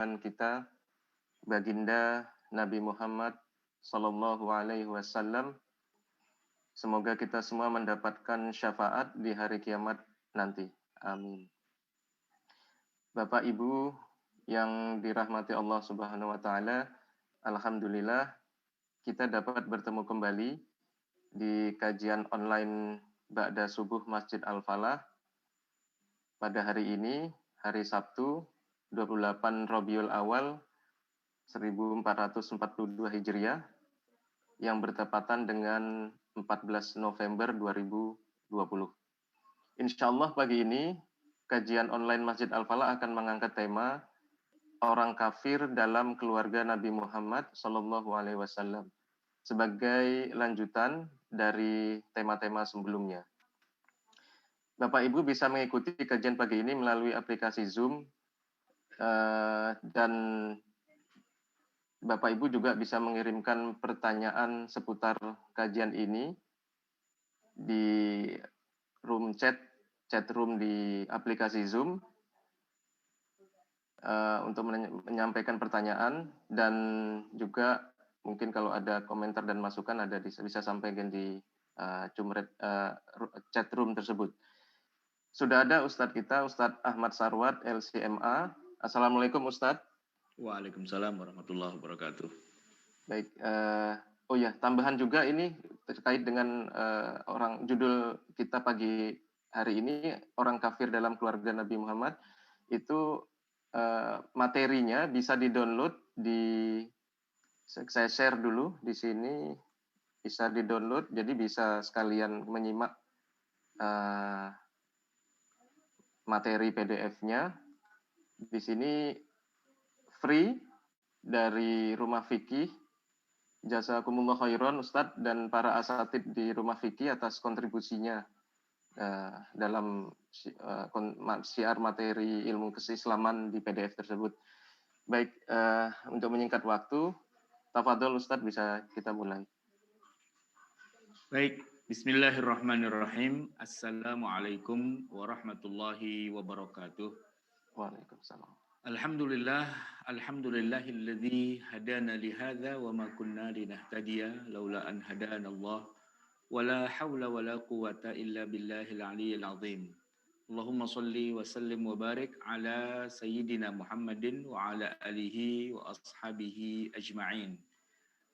kita baginda Nabi Muhammad Sallallahu Alaihi Wasallam. Semoga kita semua mendapatkan syafaat di hari kiamat nanti. Amin. Bapak Ibu yang dirahmati Allah Subhanahu wa taala, alhamdulillah kita dapat bertemu kembali di kajian online Ba'da Subuh Masjid Al-Falah pada hari ini, hari Sabtu 28 Rabiul Awal 1442 Hijriah yang bertepatan dengan 14 November 2020. Insya Allah pagi ini kajian online Masjid Al-Falah akan mengangkat tema orang kafir dalam keluarga Nabi Muhammad Sallallahu Alaihi Wasallam sebagai lanjutan dari tema-tema sebelumnya. Bapak Ibu bisa mengikuti kajian pagi ini melalui aplikasi Zoom dan Bapak Ibu juga bisa mengirimkan pertanyaan seputar kajian ini di room chat room di aplikasi Zoom untuk menyampaikan pertanyaan, dan juga mungkin kalau ada komentar dan masukan bisa sampaikan di chat room tersebut. Sudah ada Ustadz kita, Ustadz Ahmad Sarwat, LCMA. Assalamualaikum Ustadz. Waalaikumsalam warahmatullahi wabarakatuh. Baik, tambahan juga ini terkait dengan judul kita pagi hari ini, orang kafir dalam keluarga Nabi Muhammad. Itu materinya bisa di-download saya share dulu di sini, bisa di-download, jadi bisa sekalian menyimak materi PDF-nya. Di sini free dari Rumah Fikih. Jazakumullah khairan Ustadz dan para asatid di Rumah Fikih atas kontribusinya dalam syiar materi ilmu keislaman di PDF tersebut. Baik, untuk menyingkat waktu, tafadhol Ustadz, bisa kita mulai. Baik, bismillahirrahmanirrahim. Assalamualaikum warahmatullahi wabarakatuh. Waalaikumsalam. Alhamdulillahilladzi hadana lihadza wa ma kunna linahtadiya laula an hadanallah wa la haula wa la quwwata illa billahil aliyyil azim. Allahumma salli wa sallim wa barik ala sayyidina Muhammadin wa ala alihi wa ashabihi ajma'in.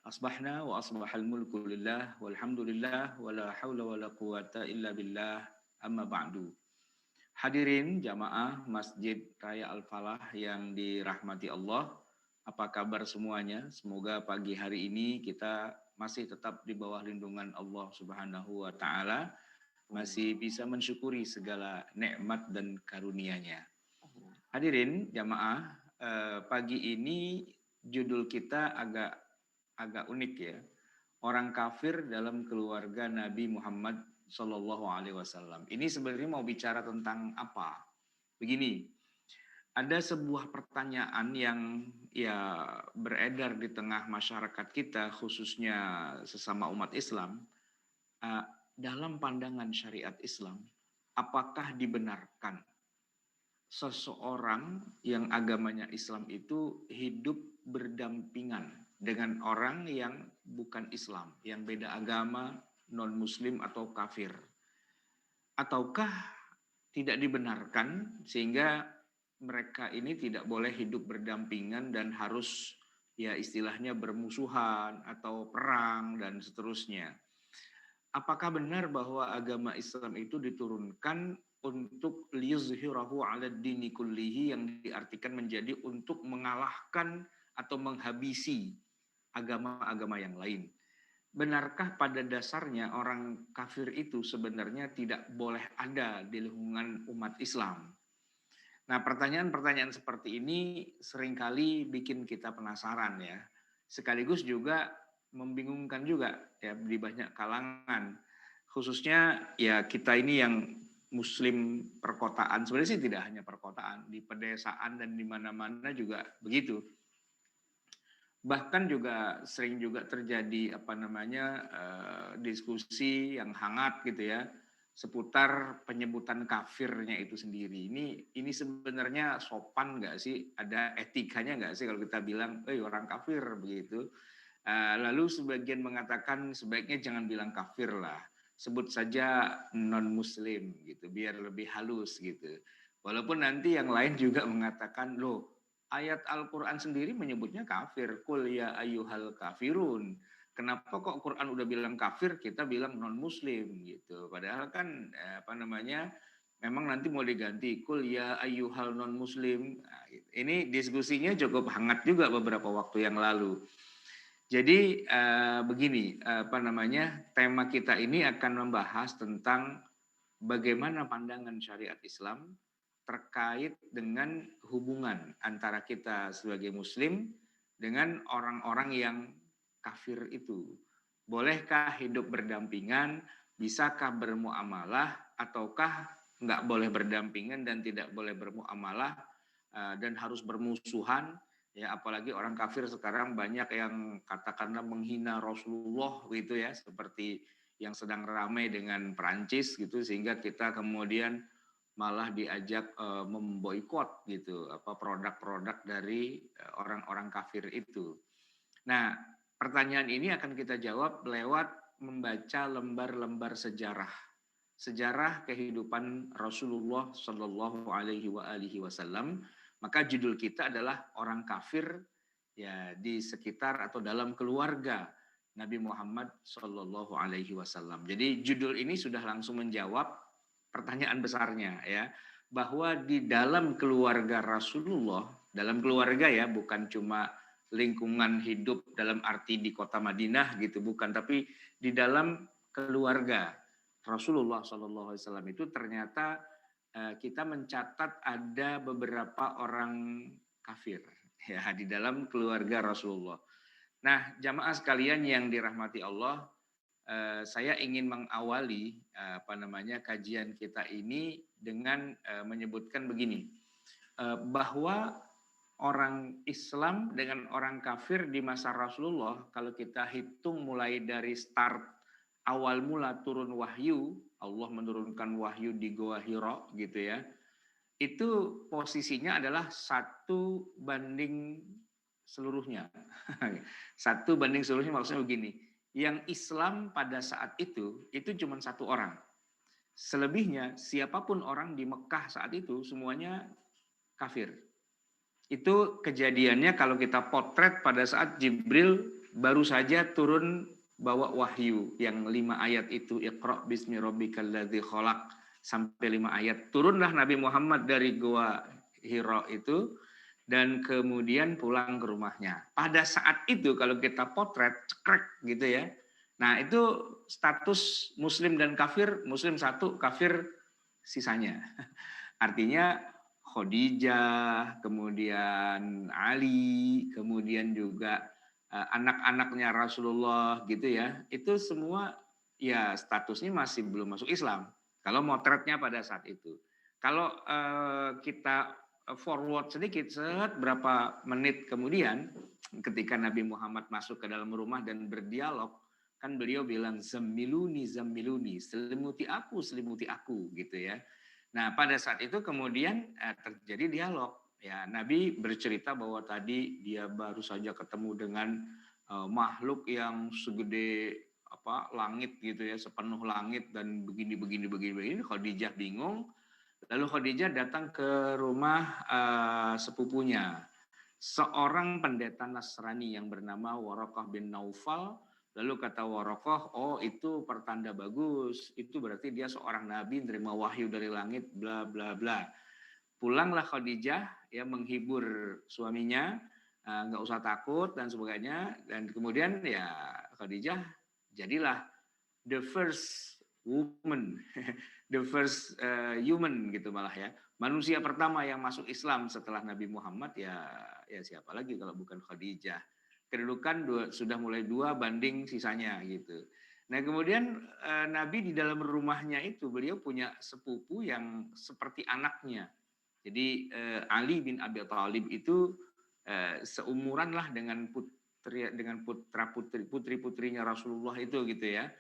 Asbahna wa asbahal mulku lillah walhamdulillah wa la hawla wa la quwata illa billah amma ba'du. Hadirin jamaah Masjid Raya Al-Falah yang dirahmati Allah, apa kabar semuanya? Semoga pagi hari ini kita masih tetap di bawah lindungan Allah Subhanahu wa taala, masih bisa mensyukuri segala nikmat dan karunia-Nya. Hadirin jamaah, pagi ini judul kita agak unik ya. Orang kafir dalam keluarga Nabi Muhammad Sallallahu Alaihi Wasallam. Ini sebenarnya mau bicara tentang apa? Begini, ada sebuah pertanyaan yang beredar di tengah masyarakat kita, khususnya sesama umat Islam. Dalam pandangan syariat Islam, apakah dibenarkan seseorang yang agamanya Islam itu hidup berdampingan dengan orang yang bukan Islam, yang beda agama, non-muslim atau kafir? Ataukah tidak dibenarkan sehingga mereka ini tidak boleh hidup berdampingan dan harus istilahnya bermusuhan atau perang dan seterusnya? Apakah benar bahwa agama Islam itu diturunkan untuk liyuzhirahu 'ala dini kullihi, yang diartikan menjadi untuk mengalahkan atau menghabisi agama-agama yang lain? Benarkah pada dasarnya orang kafir itu sebenarnya tidak boleh ada di lingkungan umat Islam? Nah, pertanyaan-pertanyaan seperti ini seringkali bikin kita penasaran ya. Sekaligus juga membingungkan juga ya di banyak kalangan. Khususnya ya kita ini yang muslim perkotaan. Sebenarnya sih tidak hanya perkotaan, di pedesaan dan di mana-mana juga begitu. Bahkan juga sering juga terjadi diskusi yang hangat gitu ya seputar penyebutan kafirnya itu sendiri. Ini sebenarnya sopan nggak sih? Ada etikanya nggak sih kalau kita bilang, orang kafir begitu? Lalu sebagian mengatakan sebaiknya jangan bilang kafir lah, sebut saja non Muslim gitu, biar lebih halus gitu. Walaupun nanti yang lain juga mengatakan, loh ayat Al-Quran sendiri menyebutnya kafir, kul ya ayyuhal kafirun. Kenapa kok Quran udah bilang kafir, kita bilang non Muslim gitu. Padahal kan memang nanti mau diganti kul ya ayyuhal non Muslim. Nah, ini diskusinya cukup hangat juga beberapa waktu yang lalu. Jadi begini, tema kita ini akan membahas tentang bagaimana pandangan syariat Islam terkait dengan hubungan antara kita sebagai Muslim dengan orang-orang yang kafir itu. Bolehkah hidup berdampingan? Bisakah bermuamalah? Ataukah nggak boleh berdampingan dan tidak boleh bermuamalah dan harus bermusuhan? Ya, apalagi orang kafir sekarang banyak yang katakanlah menghina Rasulullah gitu ya, seperti yang sedang ramai dengan Perancis gitu, sehingga kita kemudian malah diajak memboikot gitu produk-produk dari orang-orang kafir itu. Nah, pertanyaan ini akan kita jawab lewat membaca lembar-lembar sejarah kehidupan Rasulullah Shallallahu Alaihi Wasallam. Maka judul kita adalah orang kafir ya di sekitar atau dalam keluarga Nabi Muhammad Shallallahu Alaihi Wasallam. Jadi judul ini sudah langsung menjawab pertanyaan besarnya ya, bahwa di dalam keluarga Rasulullah, dalam keluarga ya, bukan cuma lingkungan hidup dalam arti di kota Madinah gitu, bukan, tapi di dalam keluarga Rasulullah Shallallahu Alaihi Wasallam itu ternyata kita mencatat ada beberapa orang kafir ya di dalam keluarga Rasulullah. Nah, jamaah sekalian yang dirahmati Allah, saya ingin mengawali kajian kita ini dengan menyebutkan begini, bahwa orang Islam dengan orang kafir di masa Rasulullah, kalau kita hitung mulai dari start awal mula turun wahyu, Allah menurunkan wahyu di Goa Hira gitu ya, itu posisinya adalah 1:seluruhnya. 1:seluruhnya maksudnya begini, yang Islam pada saat itu cuma 1 orang. Selebihnya siapapun orang di Mekah saat itu semuanya kafir. Itu kejadiannya kalau kita potret pada saat Jibril baru saja turun bawa wahyu yang 5 ayat itu, Iqra bismi rabbikal ladzi khalaq, sampai 5 ayat. Turunlah Nabi Muhammad dari Goa Hira itu dan kemudian pulang ke rumahnya. Pada saat itu kalau kita potret cekrek gitu ya. Nah, itu status muslim dan kafir, muslim 1, kafir sisanya. Artinya Khadijah, kemudian Ali, kemudian juga anak-anaknya Rasulullah gitu ya. Itu semua ya statusnya masih belum masuk Islam. Kalau motretnya pada saat itu. Kalau kita forward sedikit, berapa menit kemudian ketika Nabi Muhammad masuk ke dalam rumah dan berdialog, kan beliau bilang zammiluni, selimuti aku gitu ya. Nah, pada saat itu kemudian terjadi dialog. Ya, Nabi bercerita bahwa tadi dia baru saja ketemu dengan makhluk yang segede langit gitu ya, sepenuh langit dan begini. Khadijah bingung. Lalu Khadijah datang ke rumah sepupunya, seorang pendeta Nasrani yang bernama Waraqah bin Naufal. Lalu kata Waraqah, oh itu pertanda bagus, itu berarti dia seorang nabi menerima wahyu dari langit, bla bla bla. Pulanglah Khadijah ya menghibur suaminya, nggak usah takut dan sebagainya. Dan kemudian ya Khadijah jadilah the first woman, the first human gitu malah ya. Manusia pertama yang masuk Islam setelah Nabi Muhammad ya siapa lagi kalau bukan Khadijah. Kedudukan sudah mulai 2 banding sisanya gitu. Nah kemudian Nabi di dalam rumahnya itu beliau punya sepupu yang seperti anaknya. Jadi Ali bin Abi Thalib itu seumuran lah dengan putra-putrinya Rasulullah itu gitu ya.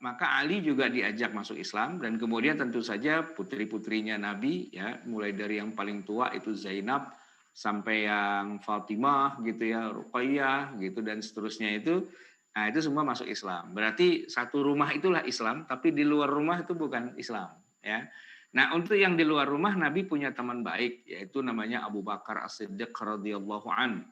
Maka Ali juga diajak masuk Islam, dan kemudian tentu saja putri-putrinya Nabi, ya, mulai dari yang paling tua itu Zainab sampai yang Fatimah gitu ya, Ruqayyah gitu dan seterusnya itu. Nah, itu semua masuk Islam. Berarti satu rumah itulah Islam, tapi di luar rumah itu bukan Islam, ya. Nah, untuk yang di luar rumah Nabi punya teman baik, yaitu namanya Abu Bakar As-Siddiq radhiyallahu an.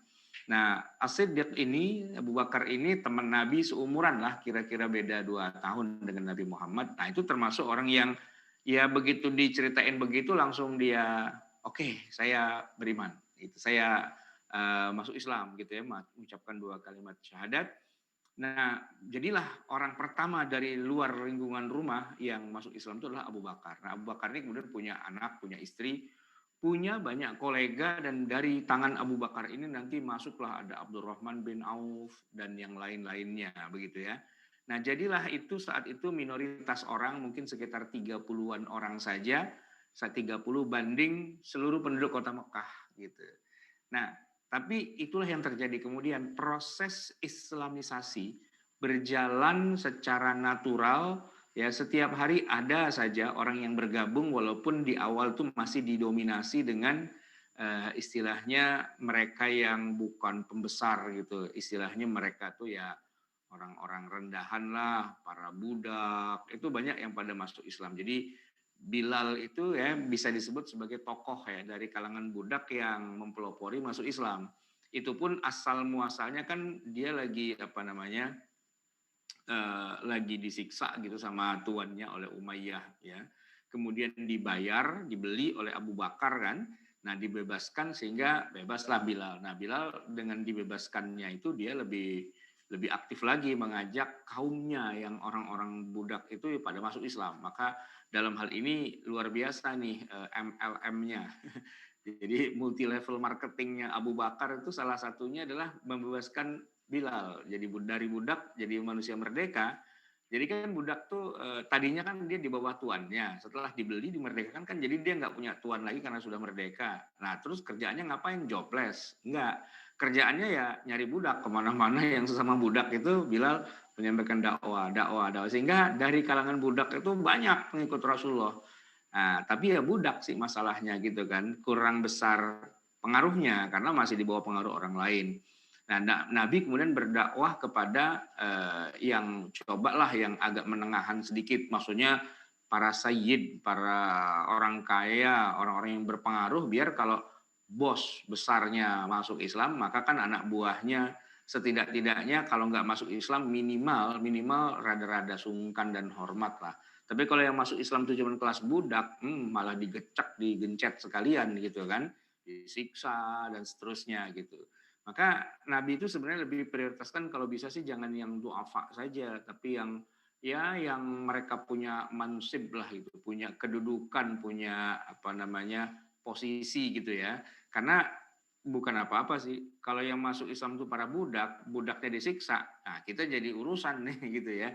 Nah, As-Siddiq ini, Abu Bakar ini teman Nabi seumuran lah, kira-kira beda 2 tahun dengan Nabi Muhammad. Nah, itu termasuk orang yang ya begitu diceritain begitu langsung dia, oke, saya beriman. Itu saya masuk Islam gitu ya, mengucapkan 2 kalimat syahadat. Nah, jadilah orang pertama dari luar lingkungan rumah yang masuk Islam itu adalah Abu Bakar. Nah, Abu Bakar ini kemudian punya anak, punya istri, punya banyak kolega, dan dari tangan Abu Bakar ini nanti masuklah ada Abdurrahman bin Auf dan yang lain-lainnya begitu ya. Nah, jadilah itu saat itu minoritas orang, mungkin sekitar 30-an orang saja, 30 banding seluruh penduduk kota Mekah gitu. Nah, tapi itulah yang terjadi kemudian, proses Islamisasi berjalan secara natural. Ya, setiap hari ada saja orang yang bergabung walaupun di awal tuh masih didominasi dengan istilahnya mereka yang bukan pembesar gitu. Istilahnya mereka tuh ya orang-orang rendahan lah, para budak, itu banyak yang pada masuk Islam. Jadi Bilal itu ya bisa disebut sebagai tokoh ya dari kalangan budak yang mempelopori masuk Islam. Itu pun asal muasalnya kan dia lagi apa namanya, lagi disiksa gitu sama tuannya oleh Umayyah ya. Kemudian dibayar, dibeli oleh Abu Bakar kan. Nah, dibebaskan sehingga bebaslah Bilal. Nah, Bilal dengan dibebaskannya itu dia lebih aktif lagi mengajak kaumnya yang orang-orang budak itu pada masuk Islam. Maka dalam hal ini luar biasa nih MLM-nya. Jadi multi level marketingnya Abu Bakar itu salah satunya adalah membebaskan Bilal. Jadi dari budak jadi manusia merdeka. Jadi kan budak tuh tadinya kan dia di bawah tuannya. Setelah dibeli dimerdekakan kan jadi dia nggak punya tuan lagi karena sudah merdeka. Nah terus kerjaannya ngapain? Jobless? Enggak. Kerjaannya ya nyari budak kemana-mana yang sesama budak itu Bilal menyampaikan dakwah. Sehingga dari kalangan budak itu banyak pengikut Rasulullah. Nah, tapi ya budak sih masalahnya gitu kan. Kurang besar pengaruhnya karena masih di bawah pengaruh orang lain. Nah, Nabi kemudian berdakwah kepada yang cobalah yang agak menengahan sedikit, maksudnya para sayyid, para orang kaya, orang-orang yang berpengaruh, biar kalau bos besarnya masuk Islam, maka kan anak buahnya setidak-tidaknya kalau nggak masuk Islam minimal rada-rada sungkan dan hormat lah. Tapi kalau yang masuk Islam itu cuma kelas budak, malah digecek, digencet sekalian gitu kan, disiksa dan seterusnya gitu. Maka Nabi itu sebenarnya lebih prioritaskan kalau bisa sih jangan yang duafa saja, tapi yang ya yang mereka punya mansib lah itu, punya kedudukan, punya apa namanya posisi gitu ya. Karena bukan apa-apa sih, kalau yang masuk Islam itu para budak, budaknya disiksa, nah kita jadi urusan nih gitu ya.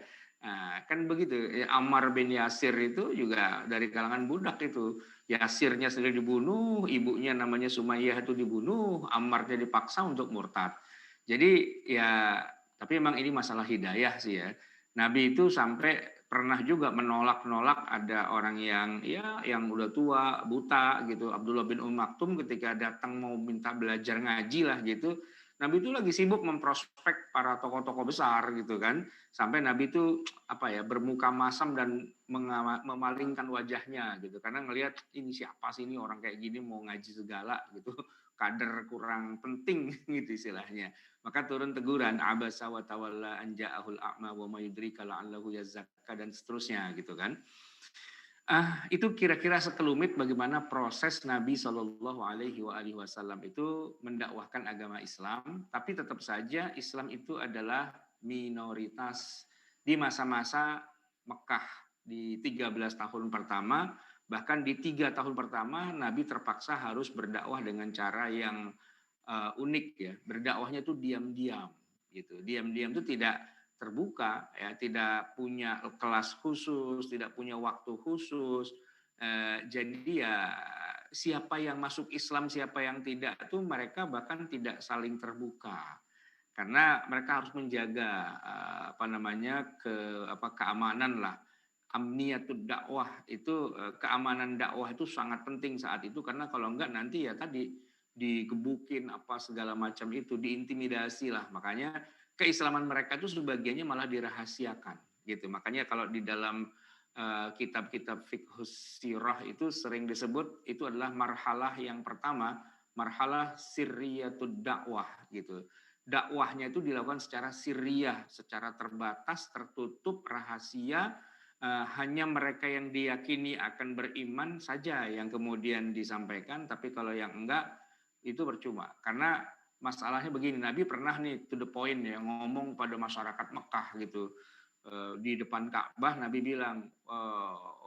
Nah, kan begitu. Ammar bin Yasir itu juga dari kalangan budak itu. Yasirnya sendiri dibunuh, ibunya namanya Sumayyah itu dibunuh, Ammarnya dipaksa untuk murtad. Jadi ya, tapi memang ini masalah hidayah sih ya. Nabi itu sampai pernah juga menolak ada orang yang ya yang udah tua, buta gitu. Abdullah bin Maktum ketika datang mau minta belajar ngaji lah gitu. Nabi itu lagi sibuk memprospek para tokoh-tokoh besar gitu kan. Sampai Nabi itu apa ya bermuka masam dan memalingkan wajahnya gitu karena ngelihat ini siapa sih ini orang kayak gini mau ngaji segala gitu, kader kurang penting gitu istilahnya. Maka turun teguran abasa wa tawalla an ja'ahul a'ma wa may yudrika la'allahu yazakka dan seterusnya gitu kan. Itu kira-kira sekelumit bagaimana proses Nabi Shallallahu Alaihi Wasallam itu mendakwahkan agama Islam, tapi tetap saja Islam itu adalah minoritas di masa-masa Mekah di 13 tahun pertama, bahkan di 3 tahun pertama Nabi terpaksa harus berdakwah dengan cara yang unik ya, berdakwahnya itu diam-diam gitu, diam-diam itu tidak terbuka ya, tidak punya kelas khusus, tidak punya waktu khusus. Jadi ya siapa yang masuk Islam, siapa yang tidak itu mereka bahkan tidak saling terbuka. karena mereka harus menjaga keamanan lah, amniyatud dakwah itu, keamanan dakwah itu sangat penting saat itu, karena kalau enggak nanti ya tadi digebukin apa segala macam itu, diintimidasi lah. Makanya keislaman mereka itu sebagiannya malah dirahasiakan gitu. Makanya kalau di dalam kitab-kitab fiqhus sirah itu sering disebut itu adalah marhalah yang pertama, marhalah sirriyatud dakwah gitu. Dakwahnya itu dilakukan secara sirriyah, secara terbatas, tertutup, rahasia. Hanya mereka yang diyakini akan beriman saja yang kemudian disampaikan, tapi kalau yang enggak itu percuma. Karena masalahnya begini, Nabi pernah nih to the point ya ngomong pada masyarakat Mekah gitu. Di depan Ka'bah Nabi bilang,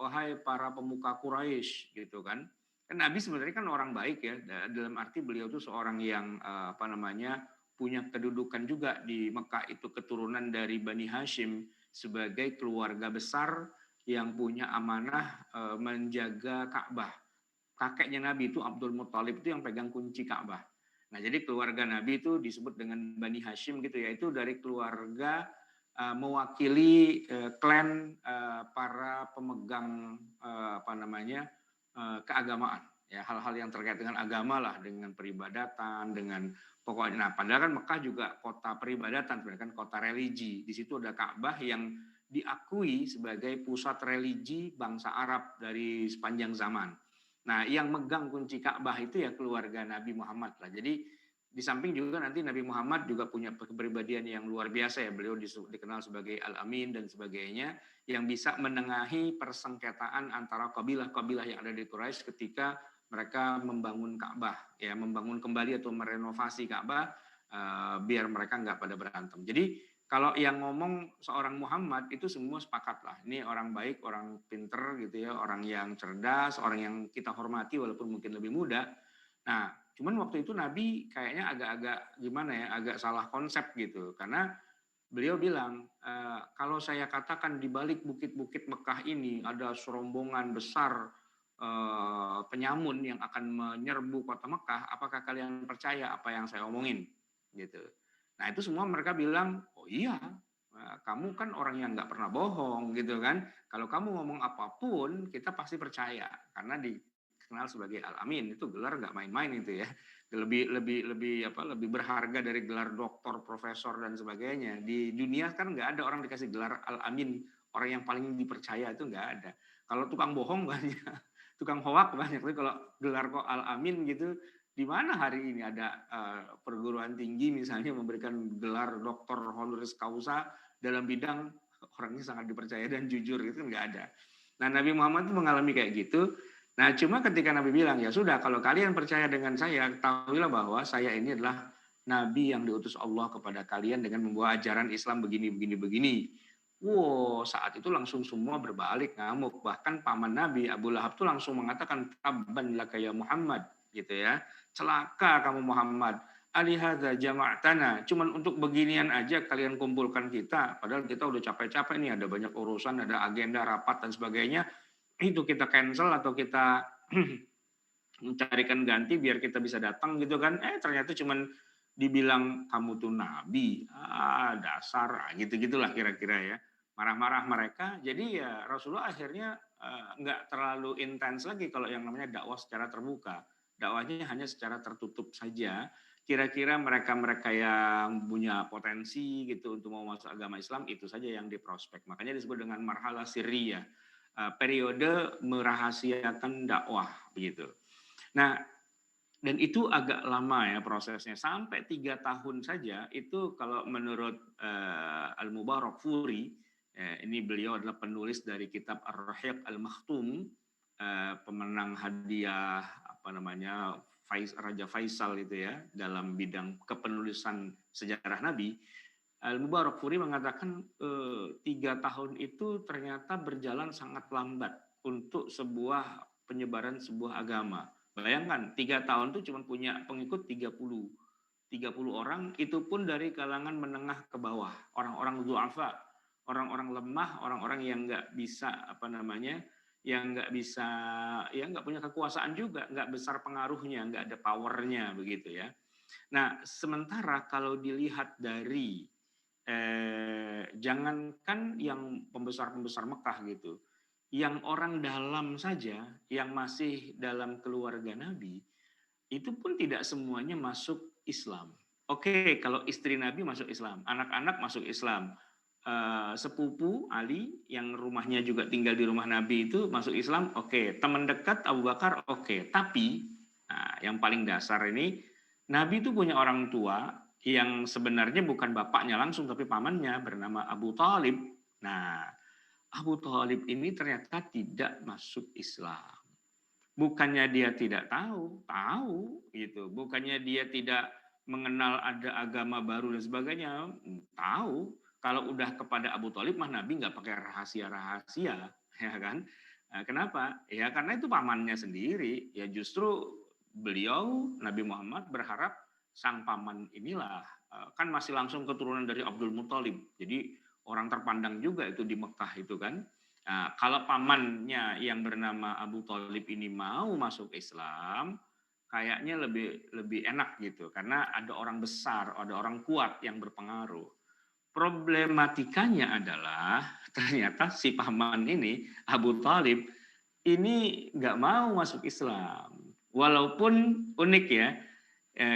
wahai para pemuka Quraisy gitu kan. Kan Nabi sebenarnya kan orang baik ya, dalam arti beliau itu seorang yang punya kedudukan juga di Mekah, itu keturunan dari Bani Hashim sebagai keluarga besar yang punya amanah menjaga Ka'bah. Kakeknya Nabi itu Abdul Muthalib itu yang pegang kunci Ka'bah. Nah, jadi keluarga Nabi itu disebut dengan Bani Hashim gitu ya, itu dari keluarga mewakili klan para pemegang keagamaan. Ya, hal-hal yang terkait dengan agama lah, dengan peribadatan, dengan pokoknya. Nah, padahal kan Mekah juga kota peribadatan, sebenarnya kan kota religi. Di situ ada Ka'bah yang diakui sebagai pusat religi bangsa Arab dari sepanjang zaman. Nah, yang megang kunci Ka'bah itu ya keluarga Nabi Muhammad lah. Jadi di samping juga nanti Nabi Muhammad juga punya kepribadian yang luar biasa ya. Beliau dikenal sebagai Al-Amin dan sebagainya, yang bisa menengahi persengketaan antara kabilah-kabilah yang ada di Quraisy ketika mereka membangun Ka'bah, ya, membangun kembali atau merenovasi Ka'bah biar mereka nggak pada berantem. Jadi kalau yang ngomong seorang Muhammad itu semua sepakat lah. Ini orang baik, orang pinter gitu ya, orang yang cerdas, orang yang kita hormati walaupun mungkin lebih muda. Nah, cuman waktu itu Nabi kayaknya agak-agak gimana ya, agak salah konsep gitu. Karena beliau bilang, kalau saya katakan di balik bukit-bukit Mekah ini ada serombongan besar penyamun yang akan menyerbu kota Mekah, apakah kalian percaya apa yang saya omongin? Gitu. Nah, itu semua mereka bilang, oh iya, kamu kan orang yang nggak pernah bohong gitu kan. Kalau kamu ngomong apapun, kita pasti percaya karena dikenal sebagai Al-Amin. Itu gelar nggak main-main itu ya. Lebih berharga dari gelar doktor, profesor dan sebagainya. Di dunia kan nggak ada orang dikasih gelar Al-Amin, orang yang paling dipercaya itu nggak ada. Kalau tukang bohong banyak, tukang hoak banyak. Tapi kalau gelar kok Al-Amin gitu, di mana hari ini ada perguruan tinggi misalnya memberikan gelar doktor honoris causa dalam bidang orangnya sangat dipercaya dan jujur, itu nggak ada. Nah, Nabi Muhammad itu mengalami kayak gitu. Nah, cuma ketika Nabi bilang, ya sudah, kalau kalian percaya dengan saya, ketahuilah bahwa saya ini adalah Nabi yang diutus Allah kepada kalian dengan membawa ajaran Islam begini. Wow, saat itu langsung semua berbalik ngamuk. Bahkan paman Nabi Abu Lahab itu langsung mengatakan, tabban laka ya Muhammad, gitu ya. Celaka kamu Muhammad. Alihadza jama'tana, cuman untuk beginian aja kalian kumpulkan kita, padahal kita udah capek-capek nih, ada banyak urusan, ada agenda rapat dan sebagainya. Itu kita cancel atau kita mencarikan ganti biar kita bisa datang gitu kan. Ternyata cuman dibilang kamu tuh nabi, dasar gitu-gitulah kira-kira ya. Marah-marah mereka. Jadi ya Rasulullah akhirnya nggak terlalu intens lagi kalau yang namanya dakwah secara terbuka. Dakwahnya hanya secara tertutup saja. Kira-kira mereka-mereka yang punya potensi gitu untuk mau masuk agama Islam, itu saja yang diprospek. Makanya disebut dengan marhalah sirriyah, periode merahasiakan dakwah begitu. Nah, dan itu agak lama ya prosesnya, sampai 3 tahun saja. Itu kalau menurut Al-Mubarakfuri, ini beliau adalah penulis dari kitab Ar-Rahiq Al-Makhtum, pemenang hadiah Raja Faisal itu ya, dalam bidang kepenulisan sejarah Nabi. Al-Mubarakfuri mengatakan 3 tahun itu ternyata berjalan sangat lambat untuk sebuah penyebaran sebuah agama. Bayangkan 3 tahun itu cuma punya pengikut 30 orang, itu pun dari kalangan menengah ke bawah, orang-orang du'afa, orang-orang lemah, orang-orang yang nggak bisa yang nggak bisa, ya nggak punya kekuasaan juga, nggak besar pengaruhnya, nggak ada powernya begitu ya. Nah, sementara kalau dilihat dari jangankan yang pembesar-pembesar Mekah gitu, yang orang dalam saja, yang masih dalam keluarga Nabi, itu pun tidak semuanya masuk Islam. Oke, kalau istri Nabi masuk Islam, anak-anak masuk Islam, sepupu Ali yang rumahnya juga tinggal di rumah Nabi itu masuk Islam, oke. Teman dekat Abu Bakar, oke. Tapi, nah, yang paling dasar ini, Nabi itu punya orang tua yang sebenarnya bukan bapaknya langsung, tapi pamannya bernama Abu Talib. Nah, Abu Talib ini ternyata tidak masuk Islam. Bukannya dia tidak tahu, tahu gitu. Bukannya dia tidak mengenal ada agama baru dan sebagainya, tahu. Kalau udah kepada Abu Thalib mah Nabi nggak pakai rahasia-rahasia, ya kan? Kenapa? Ya karena itu pamannya sendiri. Ya justru beliau Nabi Muhammad berharap sang paman inilah kan masih langsung keturunan dari Abdul Muthalib. Jadi orang terpandang juga itu di Mekah itu kan. Nah, kalau pamannya yang bernama Abu Thalib ini mau masuk Islam, kayaknya lebih enak gitu, karena ada orang besar, ada orang kuat yang berpengaruh. Problematikanya adalah ternyata si paman ini Abu Thalib ini nggak mau masuk Islam. Walaupun unik ya,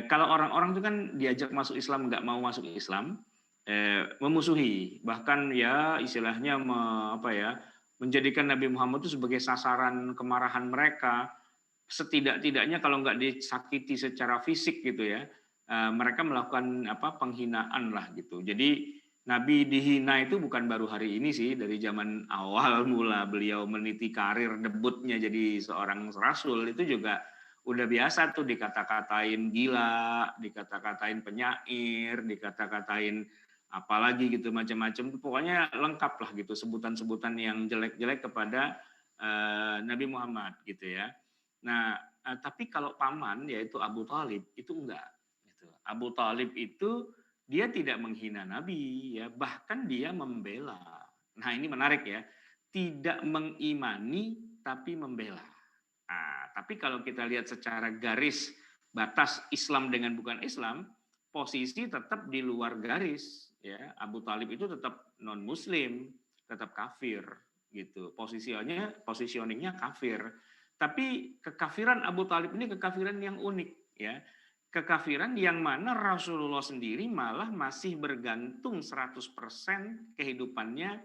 kalau orang-orang itu kan diajak masuk Islam nggak mau masuk Islam, memusuhi, bahkan ya istilahnya apa ya, menjadikan Nabi Muhammad itu sebagai sasaran kemarahan mereka. Setidak-tidaknya kalau nggak disakiti secara fisik gitu ya, mereka melakukan apa penghinaan lah gitu. Jadi Nabi dihina itu bukan baru hari ini sih, dari zaman awal mula beliau meniti karir debutnya jadi seorang rasul itu juga udah biasa tuh dikata-katain gila, dikata-katain penyair, dikata-katain apalagi gitu macam-macam. Pokoknya lengkap lah gitu sebutan-sebutan yang jelek-jelek kepada Nabi Muhammad gitu ya. Nah, tapi kalau paman yaitu Abu Thalib itu enggak. Gitu. Abu Thalib itu dia tidak menghina Nabi, ya bahkan dia membela. Nah ini menarik ya, tidak mengimani tapi membela. Nah, tapi kalau kita lihat secara garis batas Islam dengan bukan Islam, posisi tetap di luar garis. Ya, Abu Thalib itu tetap non Muslim, tetap kafir gitu. Positioningnya kafir. Tapi kekafiran Abu Thalib ini kekafiran yang unik ya. Kekafiran yang mana Rasulullah sendiri malah masih bergantung 100% kehidupannya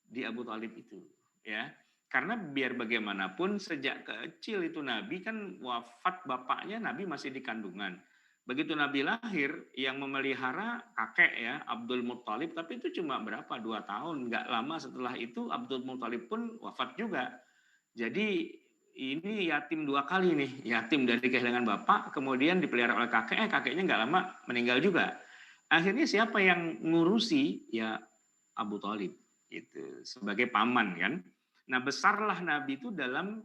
di Abu Thalib itu ya. Karena biar bagaimanapun sejak kecil itu Nabi kan wafat bapaknya Nabi masih di kandungan. Begitu Nabi lahir yang memelihara kakek ya Abdul Muthalib, tapi itu cuma berapa 2 tahun, nggak lama setelah itu Abdul Muthalib pun wafat juga. Jadi ini yatim 2 kali nih, yatim dari kehilangan bapak, kemudian dipelihara oleh kakeknya nggak lama meninggal juga. Akhirnya siapa yang ngurusi? Ya Abu Thalib gitu sebagai paman kan. Nah besarlah Nabi itu dalam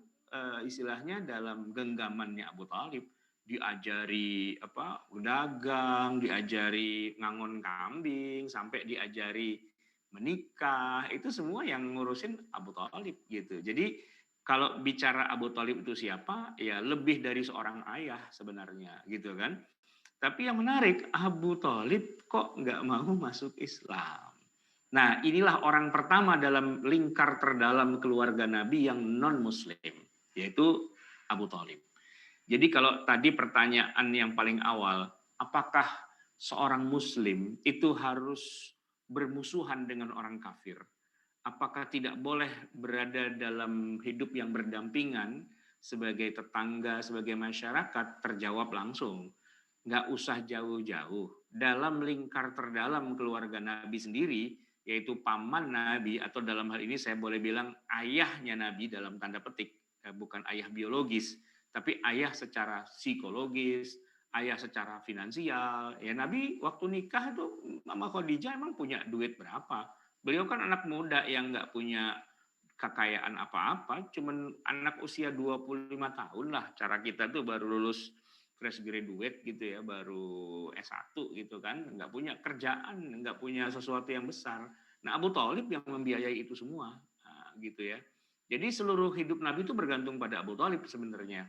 istilahnya dalam genggamannya Abu Thalib, diajari apa dagang, diajari ngangon kambing, sampai diajari menikah, itu semua yang ngurusin Abu Thalib gitu. Jadi kalau bicara Abu Thalib itu siapa, ya lebih dari seorang ayah sebenarnya gitu kan. Tapi yang menarik, Abu Thalib kok nggak mau masuk Islam. Nah, inilah orang pertama dalam lingkar terdalam keluarga Nabi yang non-Muslim, yaitu Abu Thalib. Jadi kalau tadi pertanyaan yang paling awal, apakah seorang Muslim itu harus bermusuhan dengan orang kafir? Apakah tidak boleh berada dalam hidup yang berdampingan sebagai tetangga, sebagai masyarakat? Terjawab langsung. Nggak usah jauh-jauh. Dalam lingkar terdalam keluarga Nabi sendiri, yaitu paman Nabi, atau dalam hal ini saya boleh bilang ayahnya Nabi dalam tanda petik, bukan ayah biologis, tapi ayah secara psikologis, ayah secara finansial. Ya Nabi waktu nikah tuh Mama Khadijah emang punya duit berapa? Beliau kan anak muda yang nggak punya kekayaan apa-apa, cuman anak usia 25 tahun lah. Cara kita tuh baru lulus fresh graduate gitu ya, baru S1 gitu kan, nggak punya kerjaan, nggak punya sesuatu yang besar. Nah Abu Thalib yang membiayai itu semua, nah, gitu ya. Jadi seluruh hidup Nabi itu bergantung pada Abu Thalib sebenarnya.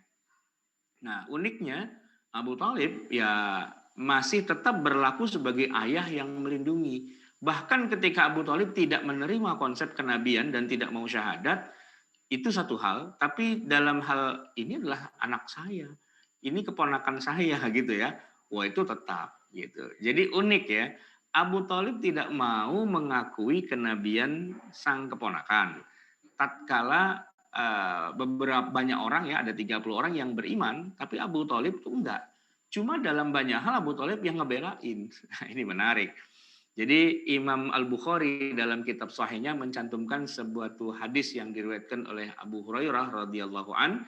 Nah uniknya Abu Thalib ya masih tetap berlaku sebagai ayah yang melindungi. Bahkan ketika Abu Thalib tidak menerima konsep kenabian dan tidak mau syahadat, itu satu hal, tapi dalam hal ini adalah anak saya, ini keponakan saya gitu ya. Wah, itu tetap gitu. Jadi unik ya. Abu Thalib tidak mau mengakui kenabian sang keponakan. Tatkala beberapa banyak orang ya, ada 30 orang yang beriman, tapi Abu Thalib itu enggak. Cuma dalam banyak hal Abu Thalib yang ngebelain. Nah, ini menarik. Jadi Imam Al-Bukhari dalam kitab sahihnya mencantumkan sebuah hadis yang diriwayatkan oleh Abu Hurairah radhiyallahu an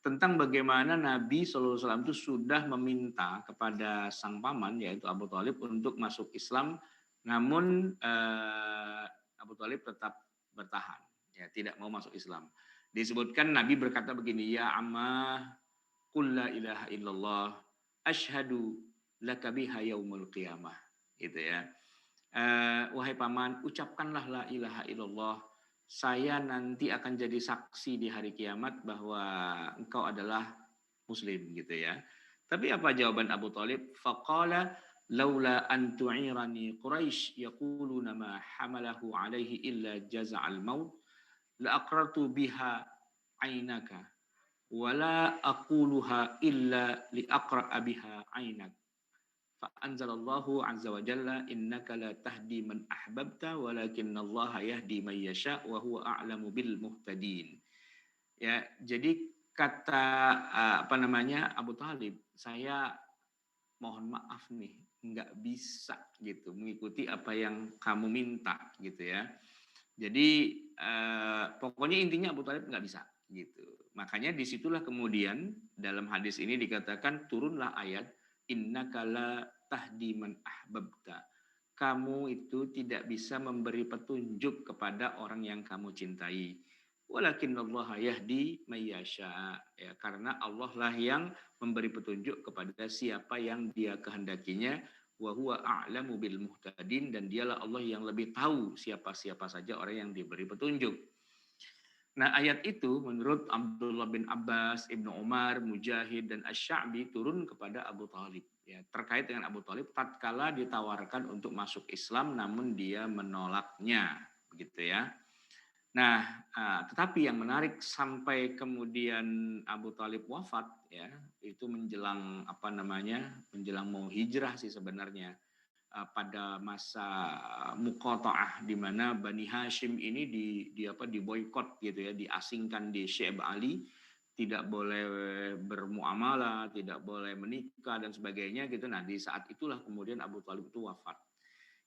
tentang bagaimana Nabi SAW itu sudah meminta kepada sang paman yaitu Abu Thalib untuk masuk Islam, namun Abu Thalib tetap bertahan, ya tidak mau masuk Islam. Disebutkan Nabi berkata begini, ya ammah, qul la ilaha illallah, ashhadu laka biha yaumul qiyamah, gitu ya. Wahai paman, ucapkanlah la ilaha illallah. Saya nanti akan jadi saksi di hari kiamat bahwa engkau adalah muslim gitu ya. Tapi apa jawaban Abu Thalib? Faqala laula an tu'irani Quraisy yaquluna ma hamalahu alaihi illa jaza'al maut la aqrartu biha ainaka wala aquluha illa li aqra biha ainak. Fa'anzalallahu azza wa jalla innaka la tahdi man ahbabta walakinallaha yahdi man yasha wa huwa a'lamu bil muhtadin. Ya, jadi kata Abu Thalib, saya mohon maaf nih, nggak bisa gitu mengikuti apa yang kamu minta gitu ya. Jadi pokoknya intinya Abu Thalib nggak bisa gitu. Makanya disitulah kemudian dalam hadis ini dikatakan turunlah ayat innaka la tahdi man ahbabta. Kamu itu tidak bisa memberi petunjuk kepada orang yang kamu cintai. Walakinallaha yahdi may yasha. Ya, karena Allah lah yang memberi petunjuk kepada siapa yang Dia kehendakinya. Wa huwa a'lamu bil muhtadin, dan dialah Allah yang lebih tahu siapa-siapa saja orang yang diberi petunjuk. Nah, ayat itu menurut Abdullah bin Abbas, Ibnu Umar, Mujahid, dan Asy-Sya'bi turun kepada Abu Thalib. Ya, terkait dengan Abu Thalib tatkala ditawarkan untuk masuk Islam namun dia menolaknya, begitu ya. Nah, tetapi yang menarik sampai kemudian Abu Thalib wafat ya, itu menjelang menjelang mau hijrah sih sebenarnya. Pada masa Muqata'ah di mana Bani Hashim ini diboikot gitu ya, diasingkan di Syekh Ali, tidak boleh bermuamalah, tidak boleh menikah dan sebagainya gitu. Nah, di saat itulah kemudian Abu Thalib itu wafat.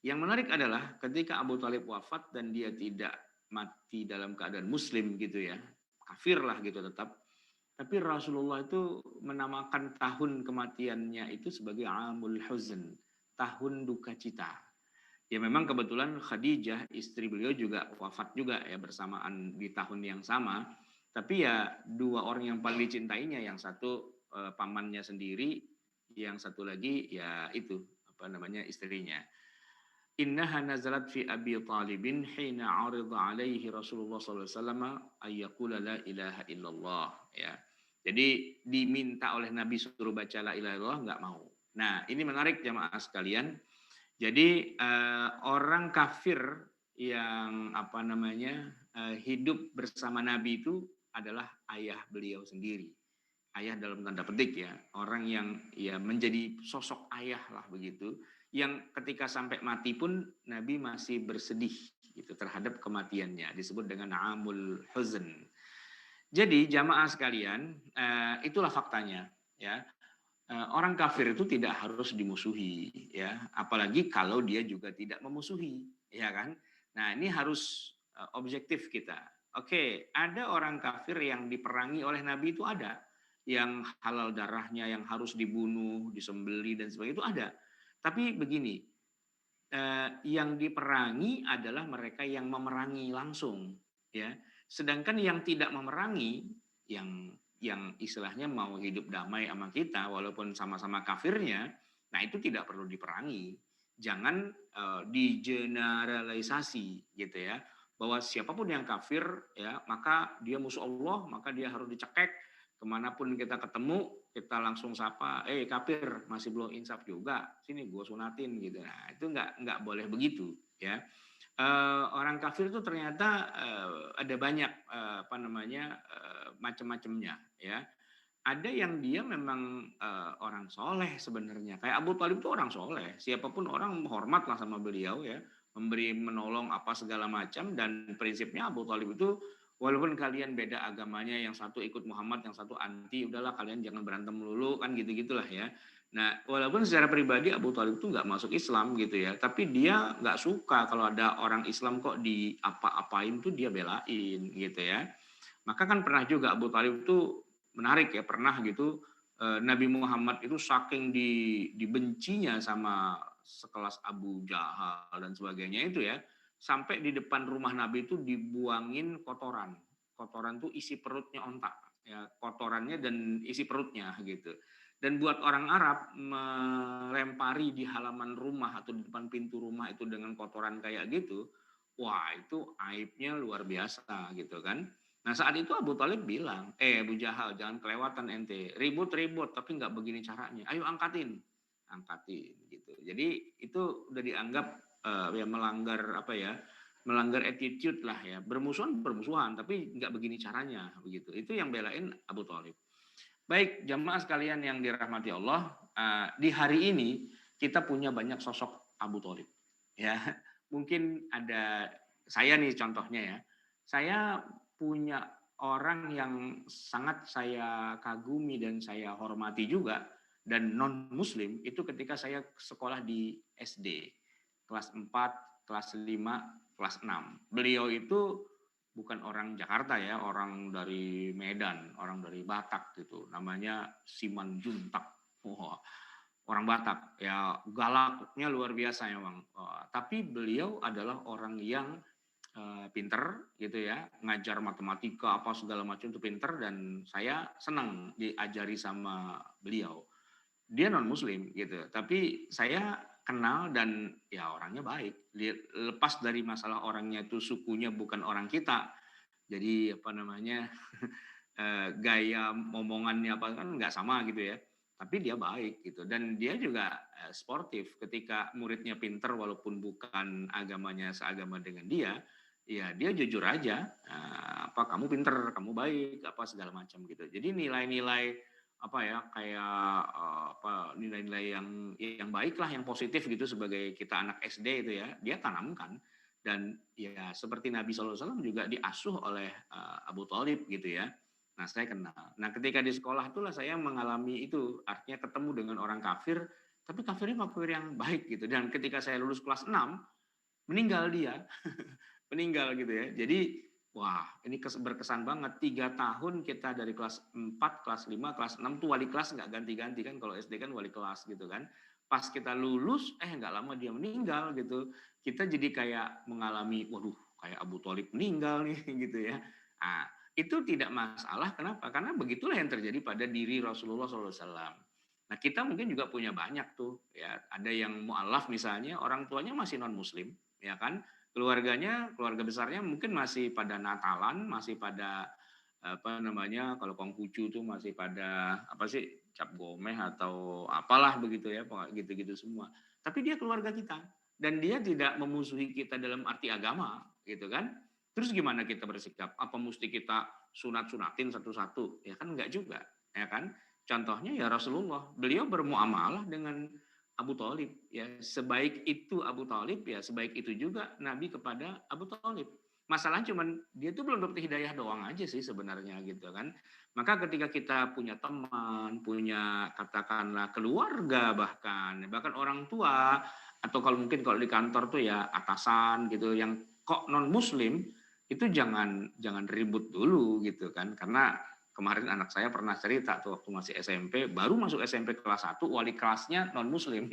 Yang menarik adalah ketika Abu Thalib wafat dan dia tidak mati dalam keadaan muslim gitu ya, kafir lah gitu tetap. Tapi Rasulullah itu menamakan tahun kematiannya itu sebagai Amul Huzn, tahun duka cita. Ya memang kebetulan Khadijah istri beliau juga wafat juga ya bersamaan di tahun yang sama. Tapi ya dua orang yang paling dicintainya, yang satu pamannya sendiri, yang satu lagi ya itu istrinya. Innaha nazalat fi Abi Talibin hina 'arida alaihi Rasulullah sallallahu alaihi wasallam ayyaqula la ilaha illallah ya. Jadi diminta oleh Nabi suruh baca la ilaha illallah, nggak mau. Nah, ini menarik jamaah sekalian. Jadi orang kafir yang hidup bersama Nabi itu adalah ayah beliau sendiri. Ayah dalam tanda petik ya, orang yang ya menjadi sosok ayah lah begitu, yang ketika sampai mati pun Nabi masih bersedih gitu terhadap kematiannya, disebut dengan Amul Huzn. Jadi jamaah sekalian, itulah faktanya ya. Orang kafir itu tidak harus dimusuhi ya, apalagi kalau dia juga tidak memusuhi, ya kan? Nah, ini harus objektif kita. Oke, ada orang kafir yang diperangi oleh Nabi itu ada, yang halal darahnya, yang harus dibunuh, disembeli dan sebagainya itu ada. Tapi begini, yang diperangi adalah mereka yang memerangi langsung, ya. Sedangkan yang tidak memerangi, yang istilahnya mau hidup damai sama kita walaupun sama-sama kafirnya, nah itu tidak perlu diperangi. Jangan digeneralisasi gitu ya, bahwa siapapun yang kafir ya maka dia musuh Allah, maka dia harus dicekek kemanapun kita ketemu kita langsung sapa, kafir masih belum insaf juga, sini gue sunatin gitu. Nah itu nggak boleh begitu ya. Orang kafir itu ternyata ada banyak macam-macamnya ya. Ada yang dia memang orang soleh sebenarnya. Kayak Abu Thalib itu orang soleh. Siapapun orang hormat lah sama beliau ya. Memberi, menolong apa segala macam. Dan prinsipnya Abu Thalib itu walaupun kalian beda agamanya. Yang satu ikut Muhammad, yang satu anti. Udahlah kalian jangan berantem melulu. Kan gitu-gitulah ya. Nah walaupun secara pribadi Abu Thalib itu nggak masuk Islam gitu ya. Tapi dia nggak suka kalau ada orang Islam kok di apa-apain tuh dia belain gitu ya. Maka kan pernah juga Abu Thalib itu menarik ya, pernah gitu Nabi Muhammad itu saking dibencinya sama sekelas Abu Jahal dan sebagainya itu ya, sampai di depan rumah Nabi itu dibuangin kotoran. Kotoran tuh isi perutnya onta, ya kotorannya dan isi perutnya gitu. Dan buat orang Arab melempari di halaman rumah atau di depan pintu rumah itu dengan kotoran kayak gitu, wah itu aibnya luar biasa gitu kan. Nah saat itu Abu Thalib bilang, Abu Jahal jangan kelewatan ente, ribut-ribut tapi nggak begini caranya, ayo angkatin gitu. Jadi itu udah dianggap ya melanggar attitude lah ya, bermusuhan tapi nggak begini caranya begitu. Itu yang belain Abu Thalib. Baik jamaah sekalian yang dirahmati Allah, di hari ini kita punya banyak sosok Abu Thalib ya. Mungkin ada saya nih contohnya ya, saya punya orang yang sangat saya kagumi dan saya hormati juga dan non muslim itu ketika saya sekolah di SD kelas 4, kelas 5, kelas 6. Beliau itu bukan orang Jakarta ya, orang dari Medan, orang dari Batak gitu. Namanya Siman Juntak. Orang Batak ya, galaknya luar biasa memang. Tapi beliau adalah orang yang pinter gitu ya, ngajar matematika apa segala macam itu pinter dan saya senang diajari sama beliau. Dia non muslim gitu, tapi saya kenal dan ya orangnya baik. Lepas dari masalah orangnya itu sukunya bukan orang kita, jadi gaya omongannya apa kan nggak sama gitu ya. Tapi dia baik gitu dan dia juga sportif ketika muridnya pinter walaupun bukan agamanya seagama dengan dia, ya dia jujur aja kamu pinter, kamu baik, apa segala macam gitu. Jadi nilai-nilai nilai-nilai yang baik lah, yang positif gitu sebagai kita anak SD itu ya, dia tanamkan. Dan ya seperti Nabi SAW juga diasuh oleh Abu Thalib gitu ya. Nah saya kenal. Nah ketika di sekolah itulah saya mengalami itu, artinya ketemu dengan orang kafir, tapi kafirnya kafir yang baik gitu. Dan ketika saya lulus kelas 6, meninggal dia. Meninggal gitu ya. Jadi wah ini berkesan banget. 3 tahun kita dari kelas 4, kelas 5, kelas 6 tuh wali kelas nggak ganti-ganti kan. Kalau SD kan wali kelas gitu kan. Pas kita lulus, nggak lama dia meninggal gitu. Kita jadi kayak mengalami, waduh kayak Abu Thalib meninggal nih gitu ya. Nah, itu tidak masalah. Kenapa? Karena begitulah yang terjadi pada diri Rasulullah SAW. Nah kita mungkin juga punya banyak tuh ya. Ada yang mu'alaf misalnya, orang tuanya masih non muslim ya kan. Keluarga besarnya mungkin masih pada Natalan, masih pada kalau Konghucu tuh masih pada cap gomeh atau apalah begitu ya, gitu-gitu semua. Tapi dia keluarga kita dan dia tidak memusuhi kita dalam arti agama, gitu kan? Terus gimana kita bersikap? Apa mesti kita sunat-sunatin satu-satu? Ya kan enggak juga, ya kan? Contohnya ya Rasulullah, beliau bermuamalah dengan Abu Thalib ya, sebaik itu Abu Thalib ya sebaik itu juga Nabi kepada Abu Thalib. Masalahnya cuman dia tuh belum dapat hidayah doang aja sih sebenarnya gitu kan. Maka ketika kita punya teman, punya katakanlah keluarga bahkan orang tua atau kalau mungkin kalau di kantor tuh ya atasan gitu yang kok non muslim, itu jangan ribut dulu gitu kan, karena kemarin anak saya pernah cerita tuh waktu masih SMP, baru masuk SMP kelas 1, wali kelasnya non muslim.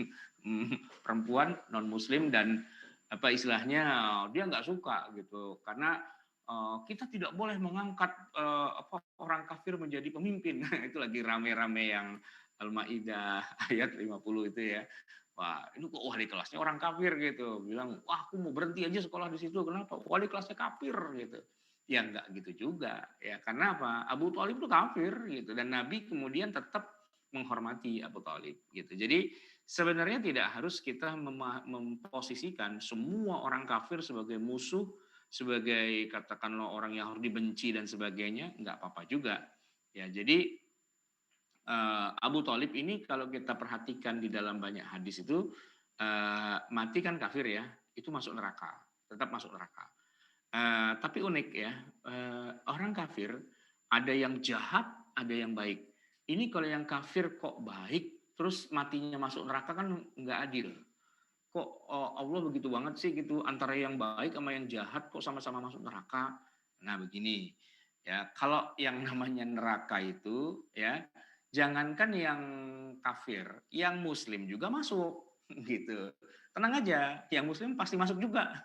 Perempuan non muslim dan istilahnya dia nggak suka gitu karena kita tidak boleh mengangkat orang kafir menjadi pemimpin. Itu lagi rame-rame yang Al-Maidah ayat 50 itu ya. Wah, ini kok wali kelasnya orang kafir gitu. Bilang, wah aku mau berhenti aja sekolah di situ. Kenapa? Wali kelasnya kafir gitu. Ya enggak gitu juga ya, karena apa? Abu Thalib itu kafir gitu dan Nabi kemudian tetap menghormati Abu Thalib gitu. Jadi sebenarnya tidak harus kita memposisikan semua orang kafir sebagai musuh, sebagai katakanlah orang yang harus dibenci dan sebagainya, nggak apa-apa juga. Ya, jadi Abu Thalib ini kalau kita perhatikan di dalam banyak hadis itu mati kan kafir ya, itu masuk neraka, tetap masuk neraka. Tapi unik ya, orang kafir ada yang jahat, ada yang baik. Ini kalau yang kafir kok baik, terus matinya masuk neraka kan nggak adil. Kok Allah begitu banget sih gitu antara yang baik sama yang jahat kok sama-sama masuk neraka. Nah begini ya, kalau yang namanya neraka itu ya jangankan yang kafir, yang muslim juga masuk gitu. Tenang aja, yang muslim pasti masuk juga.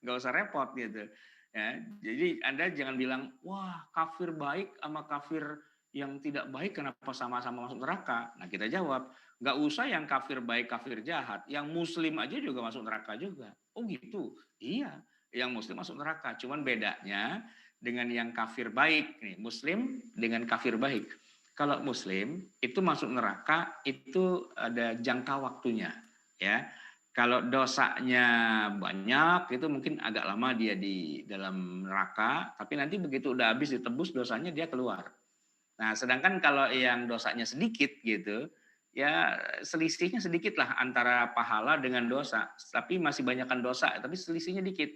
Nggak usah repot gitu. Ya, jadi Anda jangan bilang, wah kafir baik sama kafir yang tidak baik kenapa sama-sama masuk neraka? Nah kita jawab, nggak usah yang kafir baik, kafir jahat. Yang muslim aja juga masuk neraka juga. Oh gitu? Iya, yang muslim masuk neraka. Cuman bedanya dengan yang kafir baik, nih muslim dengan kafir baik. Kalau muslim itu masuk neraka itu ada jangka waktunya, ya. Kalau dosanya banyak itu mungkin agak lama dia di dalam neraka, tapi nanti begitu udah habis ditebus dosanya dia keluar. Nah, sedangkan kalau yang dosanya sedikit gitu, ya selisihnya sedikit lah antara pahala dengan dosa, tapi masih banyakkan dosa, tapi selisihnya dikit.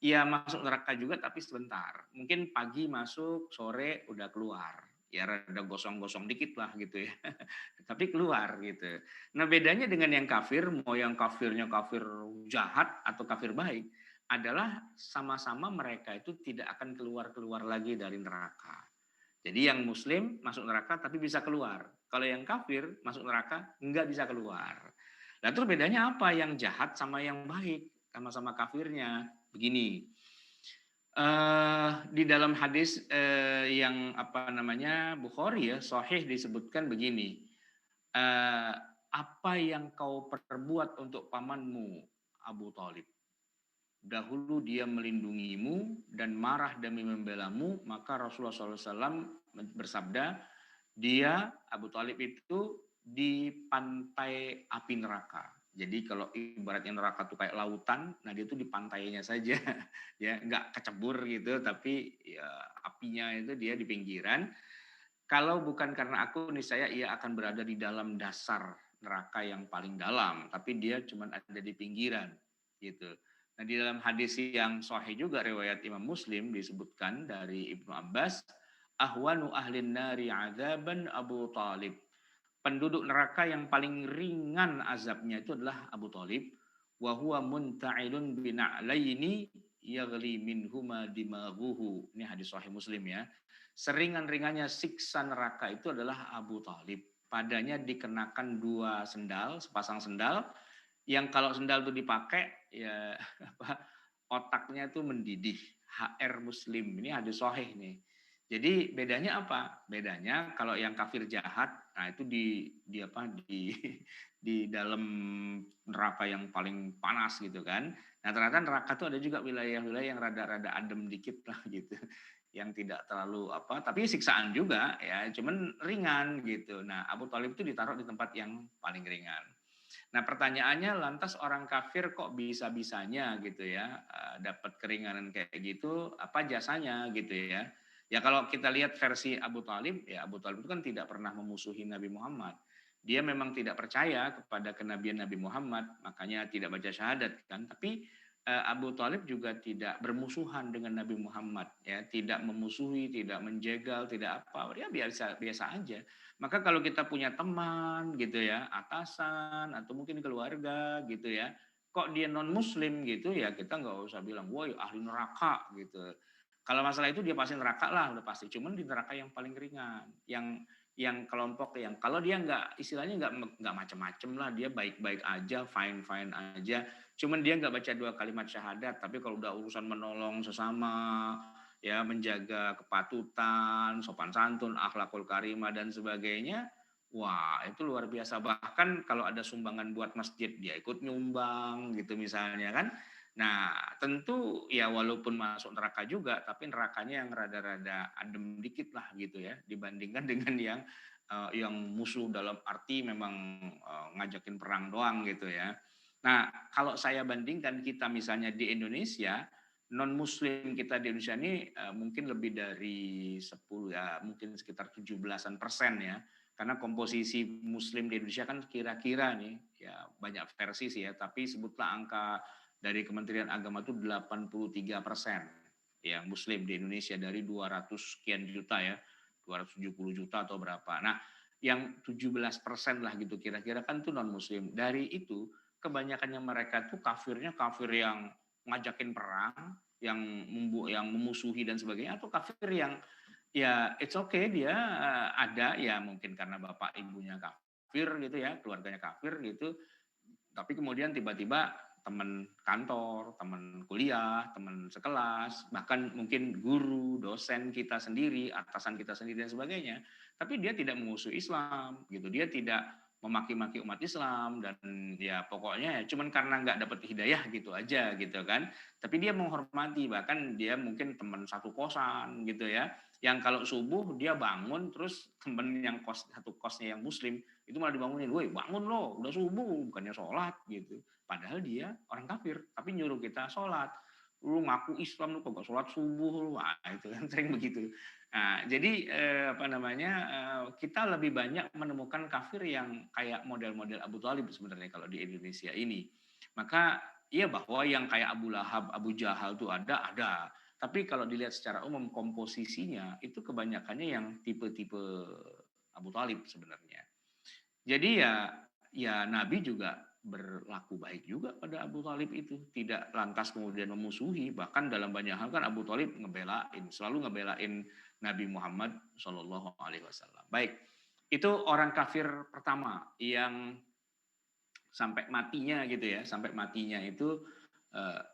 Ya masuk neraka juga tapi sebentar. Mungkin pagi masuk, sore udah keluar. Ya rada gosong-gosong dikit lah gitu ya. Tapi keluar gitu. Nah bedanya dengan yang kafir, mau yang kafirnya kafir jahat atau kafir baik, adalah sama-sama mereka itu tidak akan keluar-keluar lagi dari neraka. Jadi yang muslim masuk neraka tapi bisa keluar. Kalau yang kafir masuk neraka nggak bisa keluar. Nah terus bedanya apa yang jahat sama yang baik? Sama-sama kafirnya. Begini, di dalam hadis yang apa namanya Bukhari ya Sahih disebutkan begini, apa yang kau perbuat untuk pamanmu Abu Thalib? Dahulu dia melindungimu dan marah demi membelamu, maka Rasulullah SAW bersabda, dia Abu Thalib itu di pantai api neraka. Jadi kalau ibaratnya neraka itu kayak lautan, nah dia itu di pantainya saja, ya nggak kecebur gitu, tapi ya, apinya itu dia di pinggiran. Kalau bukan karena aku, niscaya ia akan berada di dalam dasar neraka yang paling dalam, tapi dia cuma ada di pinggiran, gitu. Nah di dalam hadis yang sahih juga riwayat Imam Muslim disebutkan dari Ibnu Abbas, ahwanu ahlin nari azaban Abu Talib. Penduduk neraka yang paling ringan azabnya itu adalah Abu Talib. Wa huwa munta'ilun bina'laini yaghli minhuma dimaghuhu. Ini hadis sahih Muslim ya. Seringan-ringannya siksa neraka itu adalah Abu Talib. Padanya dikenakan dua sendal, sepasang sendal, yang kalau sendal itu dipakai, ya apa, otaknya itu mendidih. HR Muslim, ini hadis sahih nih. Jadi bedanya apa? Bedanya kalau yang kafir jahat, nah itu di apa di dalam neraka yang paling panas gitu kan. Nah ternyata neraka tuh ada juga wilayah-wilayah yang rada-rada adem dikit lah gitu, yang tidak terlalu apa, tapi siksaan juga ya, cuman ringan gitu. Nah Abu Thalib itu ditaruh di tempat yang paling ringan. Nah pertanyaannya lantas orang kafir kok bisa-bisanya gitu ya dapat keringanan kayak gitu, apa jasanya gitu ya. Ya kalau kita lihat versi Abu Thalib, ya Abu Thalib itu kan tidak pernah memusuhi Nabi Muhammad. Dia memang tidak percaya kepada kenabian Nabi Muhammad, makanya tidak baca syahadat kan. Tapi Abu Thalib juga tidak bermusuhan dengan Nabi Muhammad, ya tidak memusuhi, tidak menjegal, tidak apa, dia biasa biasa aja. Maka kalau kita punya teman gitu ya, atasan atau mungkin keluarga gitu ya, kok dia non muslim gitu ya, kita nggak usah bilang, woi ahli neraka gitu. Kalau masalah itu dia pasti neraka lah, udah pasti. Cuman di neraka yang paling ringan, yang kelompok yang kalau dia nggak istilahnya nggak macam-macam lah, dia baik-baik aja, fine-fine aja. Cuman dia nggak baca dua kalimat syahadat, tapi kalau udah urusan menolong sesama, ya menjaga kepatutan, sopan santun, akhlakul karimah dan sebagainya, wah itu luar biasa. Bahkan kalau ada sumbangan buat masjid dia ikut nyumbang gitu misalnya kan. Nah tentu ya walaupun masuk neraka juga, tapi nerakanya yang rada-rada adem dikit lah gitu ya dibandingkan dengan yang yang musuh dalam arti memang ngajakin perang doang gitu ya. Nah, kalau saya bandingkan kita misalnya di Indonesia, non muslim kita di Indonesia ini mungkin lebih dari 10 ya, mungkin sekitar 17% ya. Karena komposisi muslim di Indonesia kan kira-kira nih ya banyak versi sih ya, tapi sebutlah angka dari Kementerian Agama itu 83% yang muslim di Indonesia dari 200 sekian juta ya, 270 juta atau berapa. Nah, yang 17% lah gitu kira-kira kan itu non muslim. Dari itu kebanyakannya mereka tuh kafirnya kafir yang ngajakin perang, yang memusuhi dan sebagainya, atau kafir yang ya it's okay dia ada ya mungkin karena bapak ibunya kafir gitu ya, keluarganya kafir gitu, tapi kemudian tiba-tiba teman kantor, teman kuliah, teman sekelas, bahkan mungkin guru, dosen kita sendiri, atasan kita sendiri dan sebagainya, tapi dia tidak mengusung Islam gitu, dia tidak memaki-maki umat Islam dan ya pokoknya ya cuman karena nggak dapat hidayah gitu aja gitu kan, tapi dia menghormati, bahkan dia mungkin teman satu kosan gitu ya, yang kalau subuh dia bangun terus temen yang satu kosnya yang muslim itu malah dibangunin, woi bangun lo, udah subuh, bukannya sholat gitu. Padahal dia orang kafir, tapi nyuruh kita sholat. Lu ngaku Islam, lu kok gak sholat subuh, lu wah itu kan sering begitu. Nah, jadi kita lebih banyak menemukan kafir yang kayak model-model Abu Thalib sebenarnya kalau di Indonesia ini. Maka iya bahwa yang kayak Abu Lahab, Abu Jahal itu ada. Tapi kalau dilihat secara umum komposisinya itu kebanyakannya yang tipe-tipe Abu Thalib sebenarnya. Jadi ya Nabi juga berlaku baik juga pada Abu Thalib itu, tidak lantas kemudian memusuhi, bahkan dalam banyak hal kan Abu Thalib selalu ngebelain Nabi Muhammad Shallallahu Alaihi Wasallam. Baik, itu orang kafir pertama yang sampai matinya gitu ya, sampai matinya itu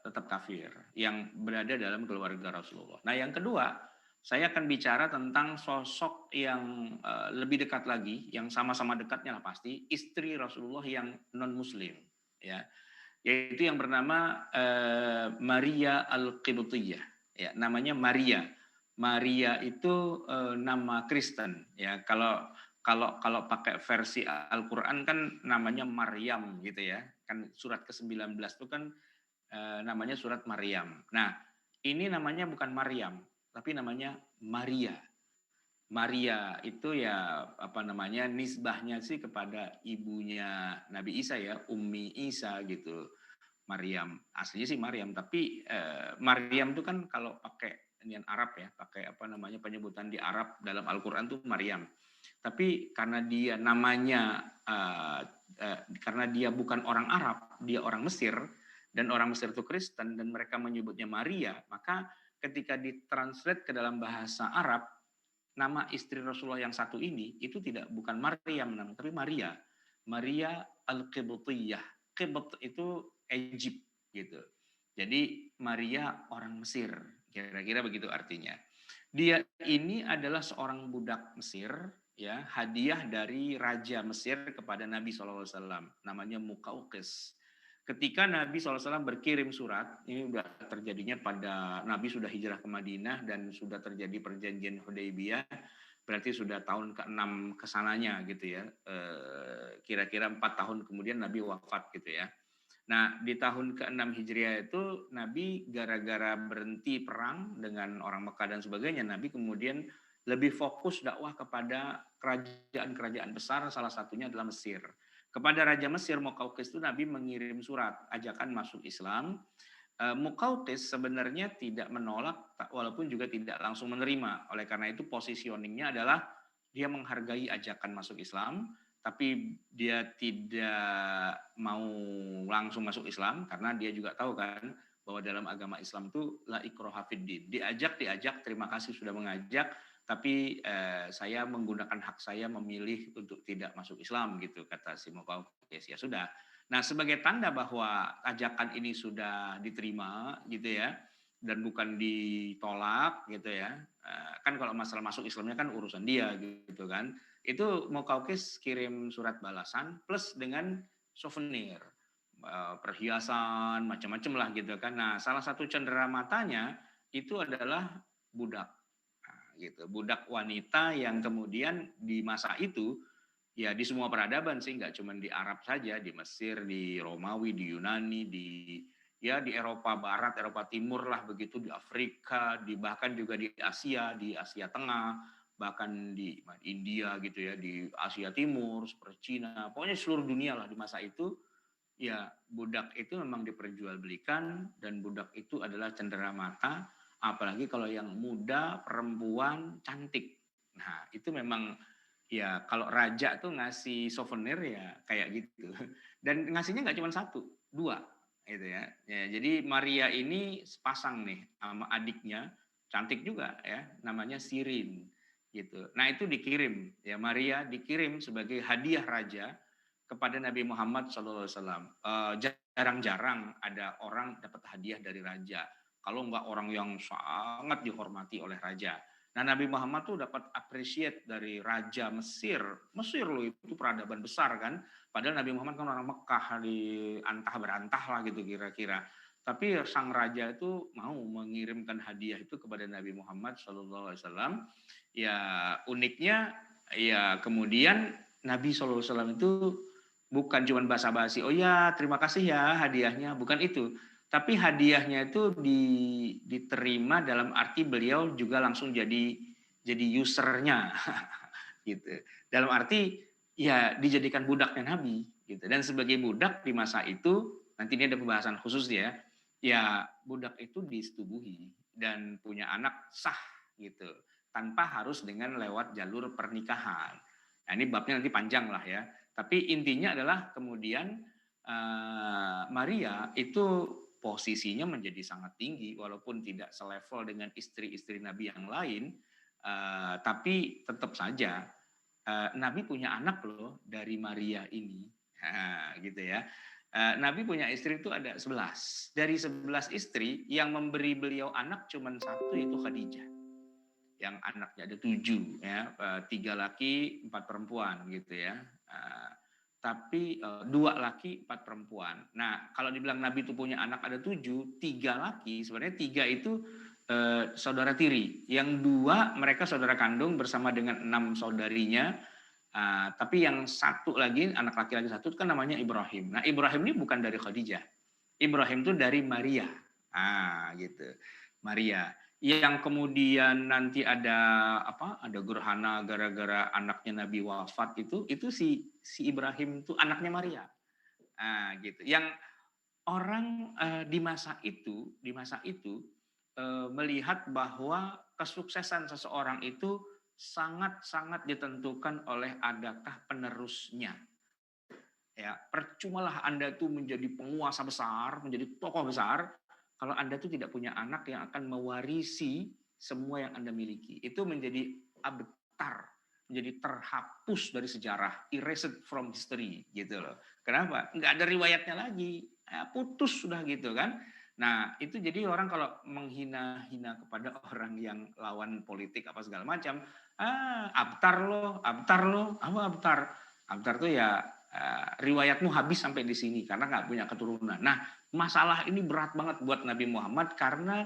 tetap kafir yang berada dalam keluarga Rasulullah. Nah yang kedua, saya akan bicara tentang sosok yang lebih dekat lagi, yang sama-sama dekatnya lah pasti, istri Rasulullah yang non Muslim, ya, yaitu yang bernama Maria Al-Qibtiyah, ya, namanya Maria. Maria itu nama Kristen, ya. Kalau pakai versi Al-Qur'an kan namanya Maryam gitu ya. Kan surat ke-19 itu kan namanya surat Maryam. Nah, ini namanya bukan Maryam, tapi namanya Maria. Maria itu ya apa namanya nisbahnya sih kepada ibunya Nabi Isa ya, Ummi Isa gitu. Maryam, aslinya sih Maryam, tapi Maryam itu kan kalau pakai inian Arab ya, pakai apa namanya penyebutan di Arab dalam Al-Qur'an tuh Maryam. Tapi karena dia namanya karena dia bukan orang Arab, dia orang Mesir dan orang Mesir itu Kristen dan mereka menyebutnya Maria, maka ketika ditranslate ke dalam bahasa Arab, nama istri Rasulullah yang satu ini itu bukan Maryam namanya, tapi Maria. Maria Al-Qibtiyah. Qibt itu Egypt gitu. Jadi Maria orang Mesir, kira-kira begitu artinya. Dia ini adalah seorang budak Mesir, ya, hadiah dari Raja Mesir kepada Nabi SAW, namanya Muqawqis. Ketika Nabi SAW berkirim surat, ini sudah terjadinya pada Nabi sudah hijrah ke Madinah dan sudah terjadi perjanjian Hudaybiyah, berarti sudah tahun ke-6 kesananya gitu ya. Kira-kira 4 tahun kemudian Nabi wafat gitu ya. Nah, di tahun ke-6 Hijriah itu Nabi gara-gara berhenti perang dengan orang Mekah dan sebagainya, Nabi kemudian lebih fokus dakwah kepada kerajaan-kerajaan besar, salah satunya adalah Mesir. Kepada Raja Mesir Muqawqis itu Nabi mengirim surat ajakan masuk Islam. Muqawqis sebenarnya tidak menolak walaupun juga tidak langsung menerima. Oleh karena itu positioningnya adalah dia menghargai ajakan masuk Islam, tapi dia tidak mau langsung masuk Islam karena dia juga tahu kan bahwa dalam agama Islam itu la ikraha fiddin. Diajak terima kasih sudah mengajak, tapi saya menggunakan hak saya memilih untuk tidak masuk Islam gitu kata si Muqawqis. Ya sudah. Nah, sebagai tanda bahwa ajakan ini sudah diterima gitu ya dan bukan ditolak gitu ya. Kan kalau masalah masuk Islamnya kan urusan dia gitu kan. Itu Muqawqis kirim surat balasan plus dengan souvenir, perhiasan macam-macam lah gitu kan. Nah, salah satu cendera matanya itu adalah budak. gitu. Budak wanita yang kemudian di masa itu ya di semua peradaban sih, nggak cuma di Arab saja, di Mesir, di Romawi, di Yunani, di Eropa Barat, Eropa Timur lah begitu, di Afrika, bahkan juga di Asia Tengah, bahkan di India gitu ya, di Asia Timur, seperti Cina, pokoknya seluruh dunia lah di masa itu. Ya, budak itu memang diperjualbelikan dan budak itu adalah cenderamata, apalagi kalau yang muda, perempuan, cantik. Nah, itu memang ya kalau raja tuh ngasih souvenir ya kayak gitu. Dan ngasihnya nggak cuma satu, dua gitu ya. Jadi Maria ini sepasang nih sama adiknya, cantik juga ya, namanya Sirin gitu. Nah, itu dikirim ya, Maria dikirim sebagai hadiah raja kepada Nabi Muhammad SAW. Jarang-jarang ada orang dapat hadiah dari raja. Kalau enggak orang yang sangat dihormati oleh raja. Nah, Nabi Muhammad tuh dapat appreciate dari Raja Mesir. Mesir loh, itu peradaban besar kan. Padahal Nabi Muhammad kan orang Mekah, di antah berantah lah gitu kira-kira. Tapi sang raja itu mau mengirimkan hadiah itu kepada Nabi Muhammad SAW. Ya uniknya, ya kemudian Nabi SAW itu bukan cuma basa-basi, oh ya terima kasih ya hadiahnya, bukan itu. Tapi hadiahnya itu diterima dalam arti beliau juga langsung jadi usernya gitu. Dalam arti ya dijadikan budaknya Nabi gitu. Dan sebagai budak di masa itu, nanti ini ada pembahasan khusus ya. Ya budak itu disetubuhi dan punya anak sah gitu, tanpa harus dengan lewat jalur pernikahan. Nah, ini babnya nanti panjang lah ya. Tapi intinya adalah kemudian Maria itu posisinya menjadi sangat tinggi walaupun tidak selevel dengan istri-istri Nabi yang lain, tapi tetap saja Nabi punya anak loh dari Maria ini, gitu ya. Nabi punya istri itu ada 11. Dari 11 istri yang memberi beliau anak cuma satu, yaitu Khadijah. Yang anaknya ada 7 ya, 3 laki 4 perempuan gitu ya. Tapi 2 laki 4 perempuan. Nah, kalau dibilang Nabi itu punya anak ada 7, 3 laki, sebenarnya 3 itu saudara tiri. Yang 2 mereka saudara kandung bersama dengan 6 saudarinya. Tapi yang satu lagi, anak laki-laki satu kan namanya Ibrahim. Nah, Ibrahim ini bukan dari Khadijah. Ibrahim itu dari Maria. Gitu. Maria. Yang kemudian nanti ada Ada gerhana gara-gara anaknya Nabi wafat itu si Ibrahim itu anaknya Maria. Gitu. Yang orang di masa itu melihat bahwa kesuksesan seseorang itu sangat-sangat ditentukan oleh adakah penerusnya. Ya, percumalah Anda tuh menjadi penguasa besar, menjadi tokoh besar, kalau Anda tuh tidak punya anak yang akan mewarisi semua yang Anda miliki. Itu menjadi abtar, menjadi terhapus dari sejarah, erased from history gitu loh. Kenapa? Nggak ada riwayatnya lagi, putus sudah gitu kan. Nah, itu jadi orang kalau menghina-hina kepada orang yang lawan politik apa segala macam, abtar lo, apa abtar? Abtar tuh ya riwayatmu habis sampai di sini karena nggak punya keturunan. Nah, masalah ini berat banget buat Nabi Muhammad karena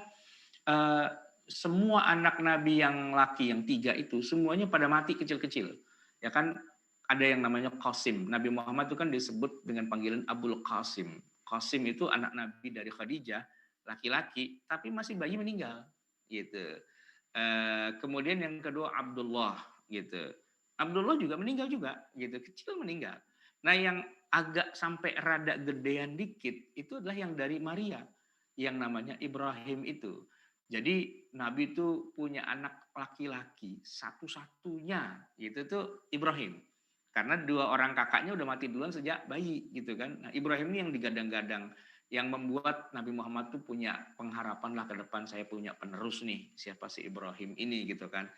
semua anak Nabi yang laki yang 3 itu semuanya pada mati kecil-kecil. Ya kan ada yang namanya Qasim. Nabi Muhammad itu kan disebut dengan panggilan Abul Qasim. Qasim itu anak Nabi dari Khadijah, laki-laki, tapi masih bayi meninggal, gitu. Kemudian yang kedua Abdullah, gitu. Abdullah juga meninggal juga, gitu, kecil meninggal. Nah, yang agak sampai rada gedean dikit itu adalah yang dari Maria, yang namanya Ibrahim itu. Jadi Nabi itu punya anak laki-laki satu-satunya, gitu tuh Ibrahim. Karena 2 orang kakaknya udah mati duluan sejak bayi, gitu kan. Nah, Ibrahim ini yang digadang-gadang, yang membuat Nabi Muhammad tuh punya pengharapan lah ke depan, saya punya penerus nih, siapa si Ibrahim ini gitu kan.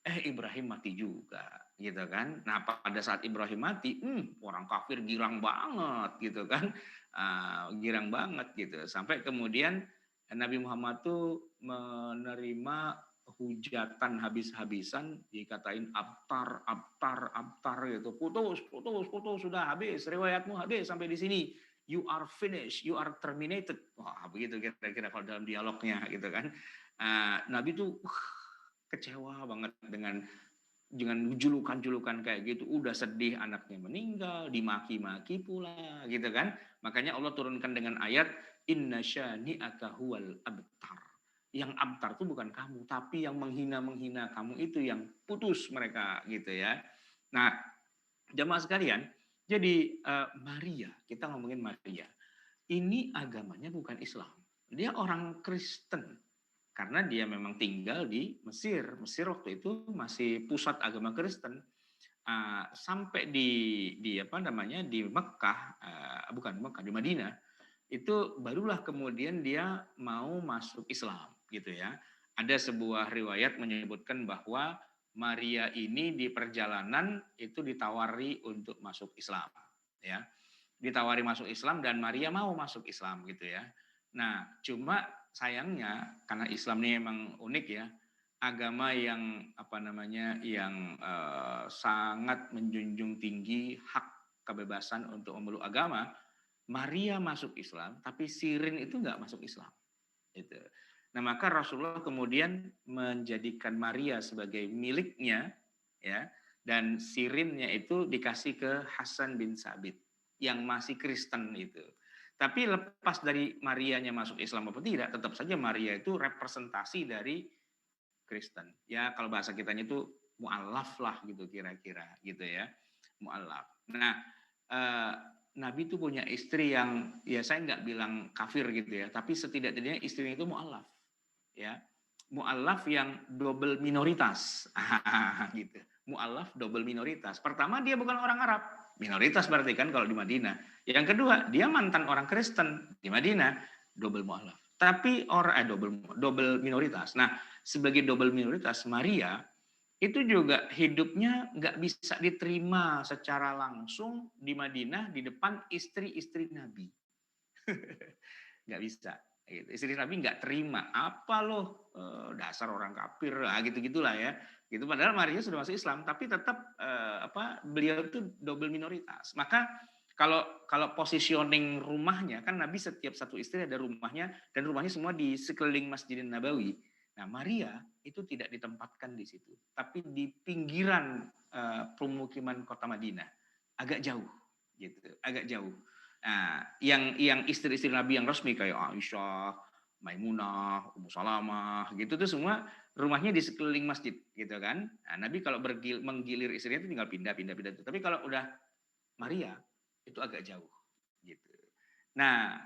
Ibrahim mati juga gitu kan. Nah, pada saat Ibrahim mati, orang kafir girang banget gitu kan. Girang banget gitu. Sampai kemudian Nabi Muhammad tuh menerima hujatan habis-habisan, dikatain abtar gitu. Putus sudah habis, riwayatmu habis sampai di sini. You are finished, you are terminated. Wah, begitu kira-kira kalau dalam dialognya gitu kan. Nabi tuh kecewa banget dengan julukan-julukan kayak gitu, udah sedih anaknya meninggal, dimaki-maki pula gitu kan. Makanya Allah turunkan dengan ayat inna syani'aka huwal abtar. Yang abtar itu bukan kamu, tapi yang menghina-menghina kamu itu yang putus mereka gitu ya. Nah, jemaah sekalian, jadi Maria, kita ngomongin Maria. Ini agamanya bukan Islam. Dia orang Kristen karena dia memang tinggal di Mesir. Mesir waktu itu masih pusat agama Kristen. Sampai di apa namanya di Mekah, bukan Mekah, di Madinah, itu barulah kemudian dia mau masuk Islam gitu ya. Ada sebuah riwayat menyebutkan bahwa Maria ini di perjalanan itu ditawari untuk masuk Islam ya. Ditawari masuk Islam dan Maria mau masuk Islam gitu ya. Nah, cuma sayangnya karena Islam ini emang unik ya, agama yang apa namanya yang sangat menjunjung tinggi hak kebebasan untuk memeluk agama. Maria masuk Islam, tapi Sirin itu nggak masuk Islam. Gitu. Nah, maka Rasulullah kemudian menjadikan Maria sebagai miliknya, ya, dan Sirinnya itu dikasih ke Hasan bin Sabit yang masih Kristen itu. Tapi lepas dari Marianya masuk Islam apa tidak, tetap saja Maria itu representasi dari Kristen. Ya, kalau bahasa kitanya itu mu'alaf lah gitu kira-kira gitu ya. Mu'alaf. Nah, eh, Nabi itu punya istri yang ya saya nggak bilang kafir gitu ya, tapi setidak-tidaknya istrinya itu mu'alaf. Ya. Mu'alaf yang double minoritas. Gitu. Mu'alaf double minoritas. Pertama dia bukan orang Arab, minoritas berarti kan kalau di Madinah. Yang kedua, dia mantan orang Kristen di Madinah, double mu'alaf. Tapi orang double minoritas. Nah, sebagai double minoritas, Maria itu juga hidupnya nggak bisa diterima secara langsung di Madinah di depan istri-istri Nabi. Nggak bisa. Gitu. Istri Nabi nggak terima. Apa loh dasar orang kafir lah gitu gitulah ya. Gitu. Padahal Maria sudah masuk Islam, tapi tetap beliau itu double minoritas. Maka kalau positioning rumahnya kan Nabi setiap satu istri ada rumahnya dan rumahnya semua di sekeliling Masjidin Nabawi. Nah, Maria itu tidak ditempatkan di situ, tapi di pinggiran pemukiman kota Madinah, agak jauh, gitu, agak jauh. Nah, yang istri-istri Nabi yang resmi kayak Aisyah, Maimunah, Ummu Salamah, gitu tuh semua rumahnya di sekeliling masjid, gitu kan. Nah, Nabi kalau menggilir istrinya itu tinggal pindah. Tapi kalau udah Maria itu agak jauh, gitu. Nah,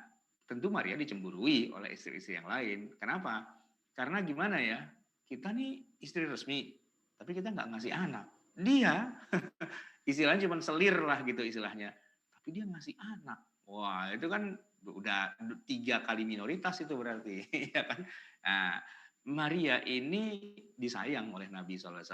tentu Maria dicemburui oleh istri-istri yang lain. Kenapa? Karena gimana ya, kita nih istri resmi, tapi kita nggak ngasih anak. Dia istilahnya cuma selir lah gitu istilahnya. Tapi dia ngasih anak. Wah itu kan udah 3 kali minoritas itu berarti. Ya kan? Nah, Maria ini disayang oleh Nabi SAW.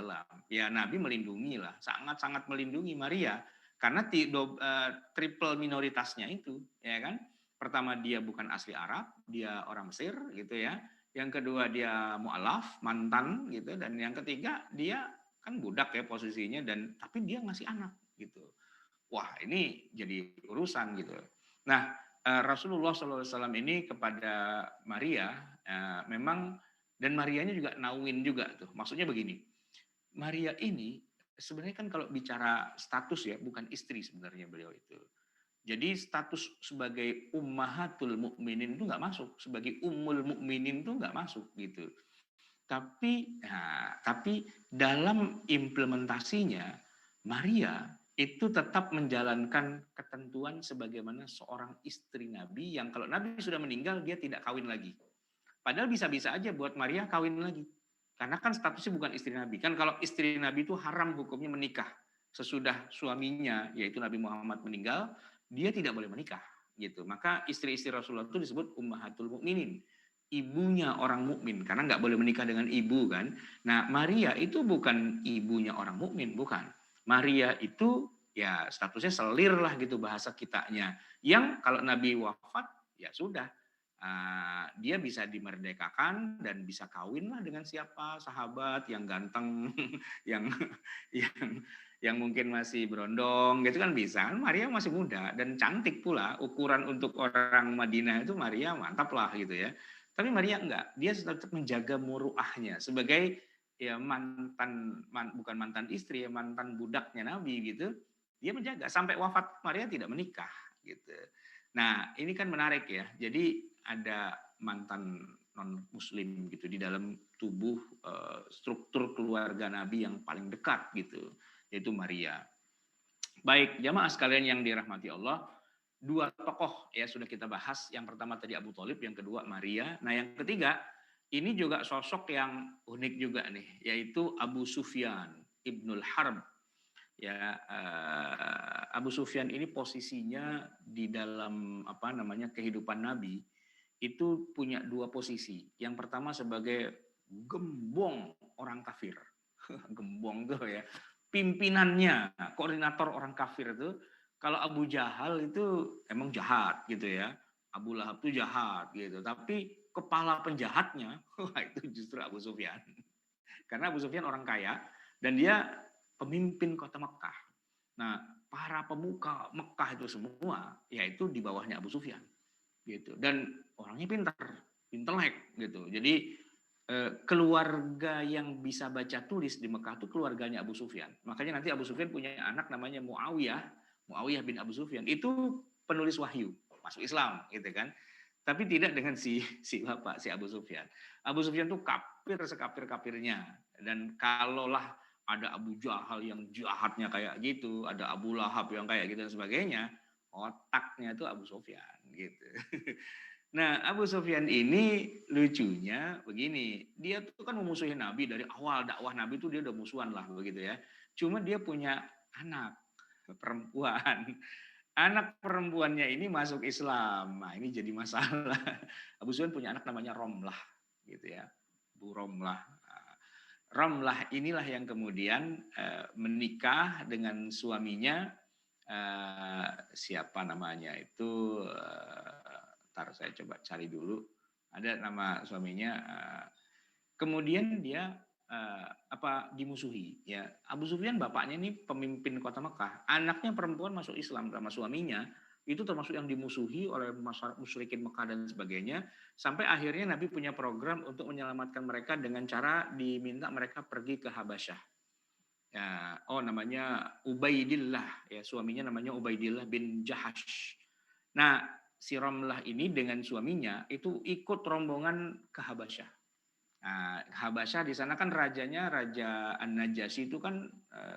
Ya Nabi melindungi lah, sangat-sangat melindungi Maria. Karena triple minoritasnya itu, ya kan? Pertama dia bukan asli Arab, dia orang Mesir gitu ya. Yang kedua dia mu'alaf, mantan gitu. Dan yang ketiga dia kan budak ya posisinya dan tapi dia ngasih anak gitu. Wah ini jadi urusan gitu. Nah Rasulullah SAW ini kepada Maria memang dan Marianya juga nauin juga tuh. Maksudnya begini, Maria ini sebenarnya kan kalau bicara status ya bukan istri sebenarnya beliau itu. Jadi status sebagai ummahatul mukminin itu nggak masuk, sebagai ummul mukminin itu nggak masuk gitu. Tapi dalam implementasinya Maria itu tetap menjalankan ketentuan sebagaimana seorang istri Nabi yang kalau Nabi sudah meninggal dia tidak kawin lagi. Padahal bisa-bisa aja buat Maria kawin lagi. Karena kan statusnya bukan istri Nabi. Kan kalau istri Nabi itu haram hukumnya menikah. Sesudah suaminya yaitu Nabi Muhammad meninggal, dia tidak boleh menikah gitu. Maka istri-istri Rasulullah itu disebut ummahatul mukminin, ibunya orang mukmin karena nggak boleh menikah dengan ibu kan. Nah, Maria itu bukan ibunya orang mukmin, bukan. Maria itu ya statusnya selir lah gitu bahasa kitanya. Yang kalau Nabi wafat ya sudah dia bisa dimerdekakan dan bisa kawin lah dengan siapa sahabat yang ganteng, yang yang yang mungkin masih berondong gitu kan bisa. Maria masih muda dan cantik pula. Ukuran untuk orang Madinah itu Maria mantap lah gitu ya. Tapi Maria enggak, dia tetap menjaga muruahnya sebagai ya bukan mantan istri, ya mantan budaknya Nabi gitu, dia menjaga sampai wafat Maria tidak menikah gitu. Nah, ini kan menarik ya. Jadi ada mantan non muslim gitu di dalam tubuh struktur keluarga Nabi yang paling dekat gitu, yaitu Maria. Baik, jamaah sekalian yang dirahmati Allah, dua tokoh ya sudah kita bahas. Yang pertama tadi Abu Thalib, yang kedua Maria. Nah, yang ketiga ini juga sosok yang unik juga nih, yaitu Abu Sufyan Ibnul Harb. Ya, Abu Sufyan ini posisinya di dalam kehidupan Nabi itu punya dua posisi. Yang pertama sebagai gembong orang kafir. Gembong tuh ya. Pimpinannya, koordinator orang kafir itu. Kalau Abu Jahal itu emang jahat gitu ya. Abu Lahab itu jahat gitu. Tapi kepala penjahatnya, itu justru Abu Sufyan. Karena Abu Sufyan orang kaya dan dia pemimpin kota Mekah. Nah, para pemuka Mekah itu semua yaitu di bawahnya Abu Sufyan gitu. Dan orangnya pintar, intelek gitu. Jadi keluarga yang bisa baca tulis di Mekah itu keluarganya Abu Sufyan. Makanya nanti Abu Sufyan punya anak namanya Muawiyah bin Abu Sufyan. Itu penulis wahyu, masuk Islam gitu kan. Tapi tidak dengan si bapak, si Abu Sufyan. Abu Sufyan tuh kafir sekafir-kafirnya. Dan kalaulah ada Abu Jahal yang jahatnya kayak gitu, ada Abu Lahab yang kayak gitu dan sebagainya, otaknya tuh Abu Sufyan gitu. Nah, Abu Sufyan ini lucunya begini, dia tuh kan memusuhi Nabi dari awal dakwah Nabi itu dia udah musuhan lah begitu ya. Cuma dia punya anak perempuan. Anak perempuannya ini masuk Islam. Nah, ini jadi masalah. Abu Sufyan punya anak namanya Romlah gitu ya. Bu Romlah. Romlah inilah yang kemudian menikah dengan suaminya, siapa namanya itu, ntar saya coba cari dulu. Ada nama suaminya. Kemudian dia dimusuhi ya. Abu Sufyan bapaknya ini pemimpin kota Mekah, anaknya perempuan masuk Islam sama suaminya, itu termasuk yang dimusuhi oleh masyarakat musyrikin Mekah dan sebagainya, sampai akhirnya Nabi punya program untuk menyelamatkan mereka dengan cara diminta mereka pergi ke Habasyah. Ya, namanya Ubaidillah ya, suaminya namanya Ubaidillah bin Jahash. Nah, si Romlah ini dengan suaminya itu ikut rombongan ke Habasyah. Nah, Habasyah di sana kan rajanya Raja An-Najasyi itu kan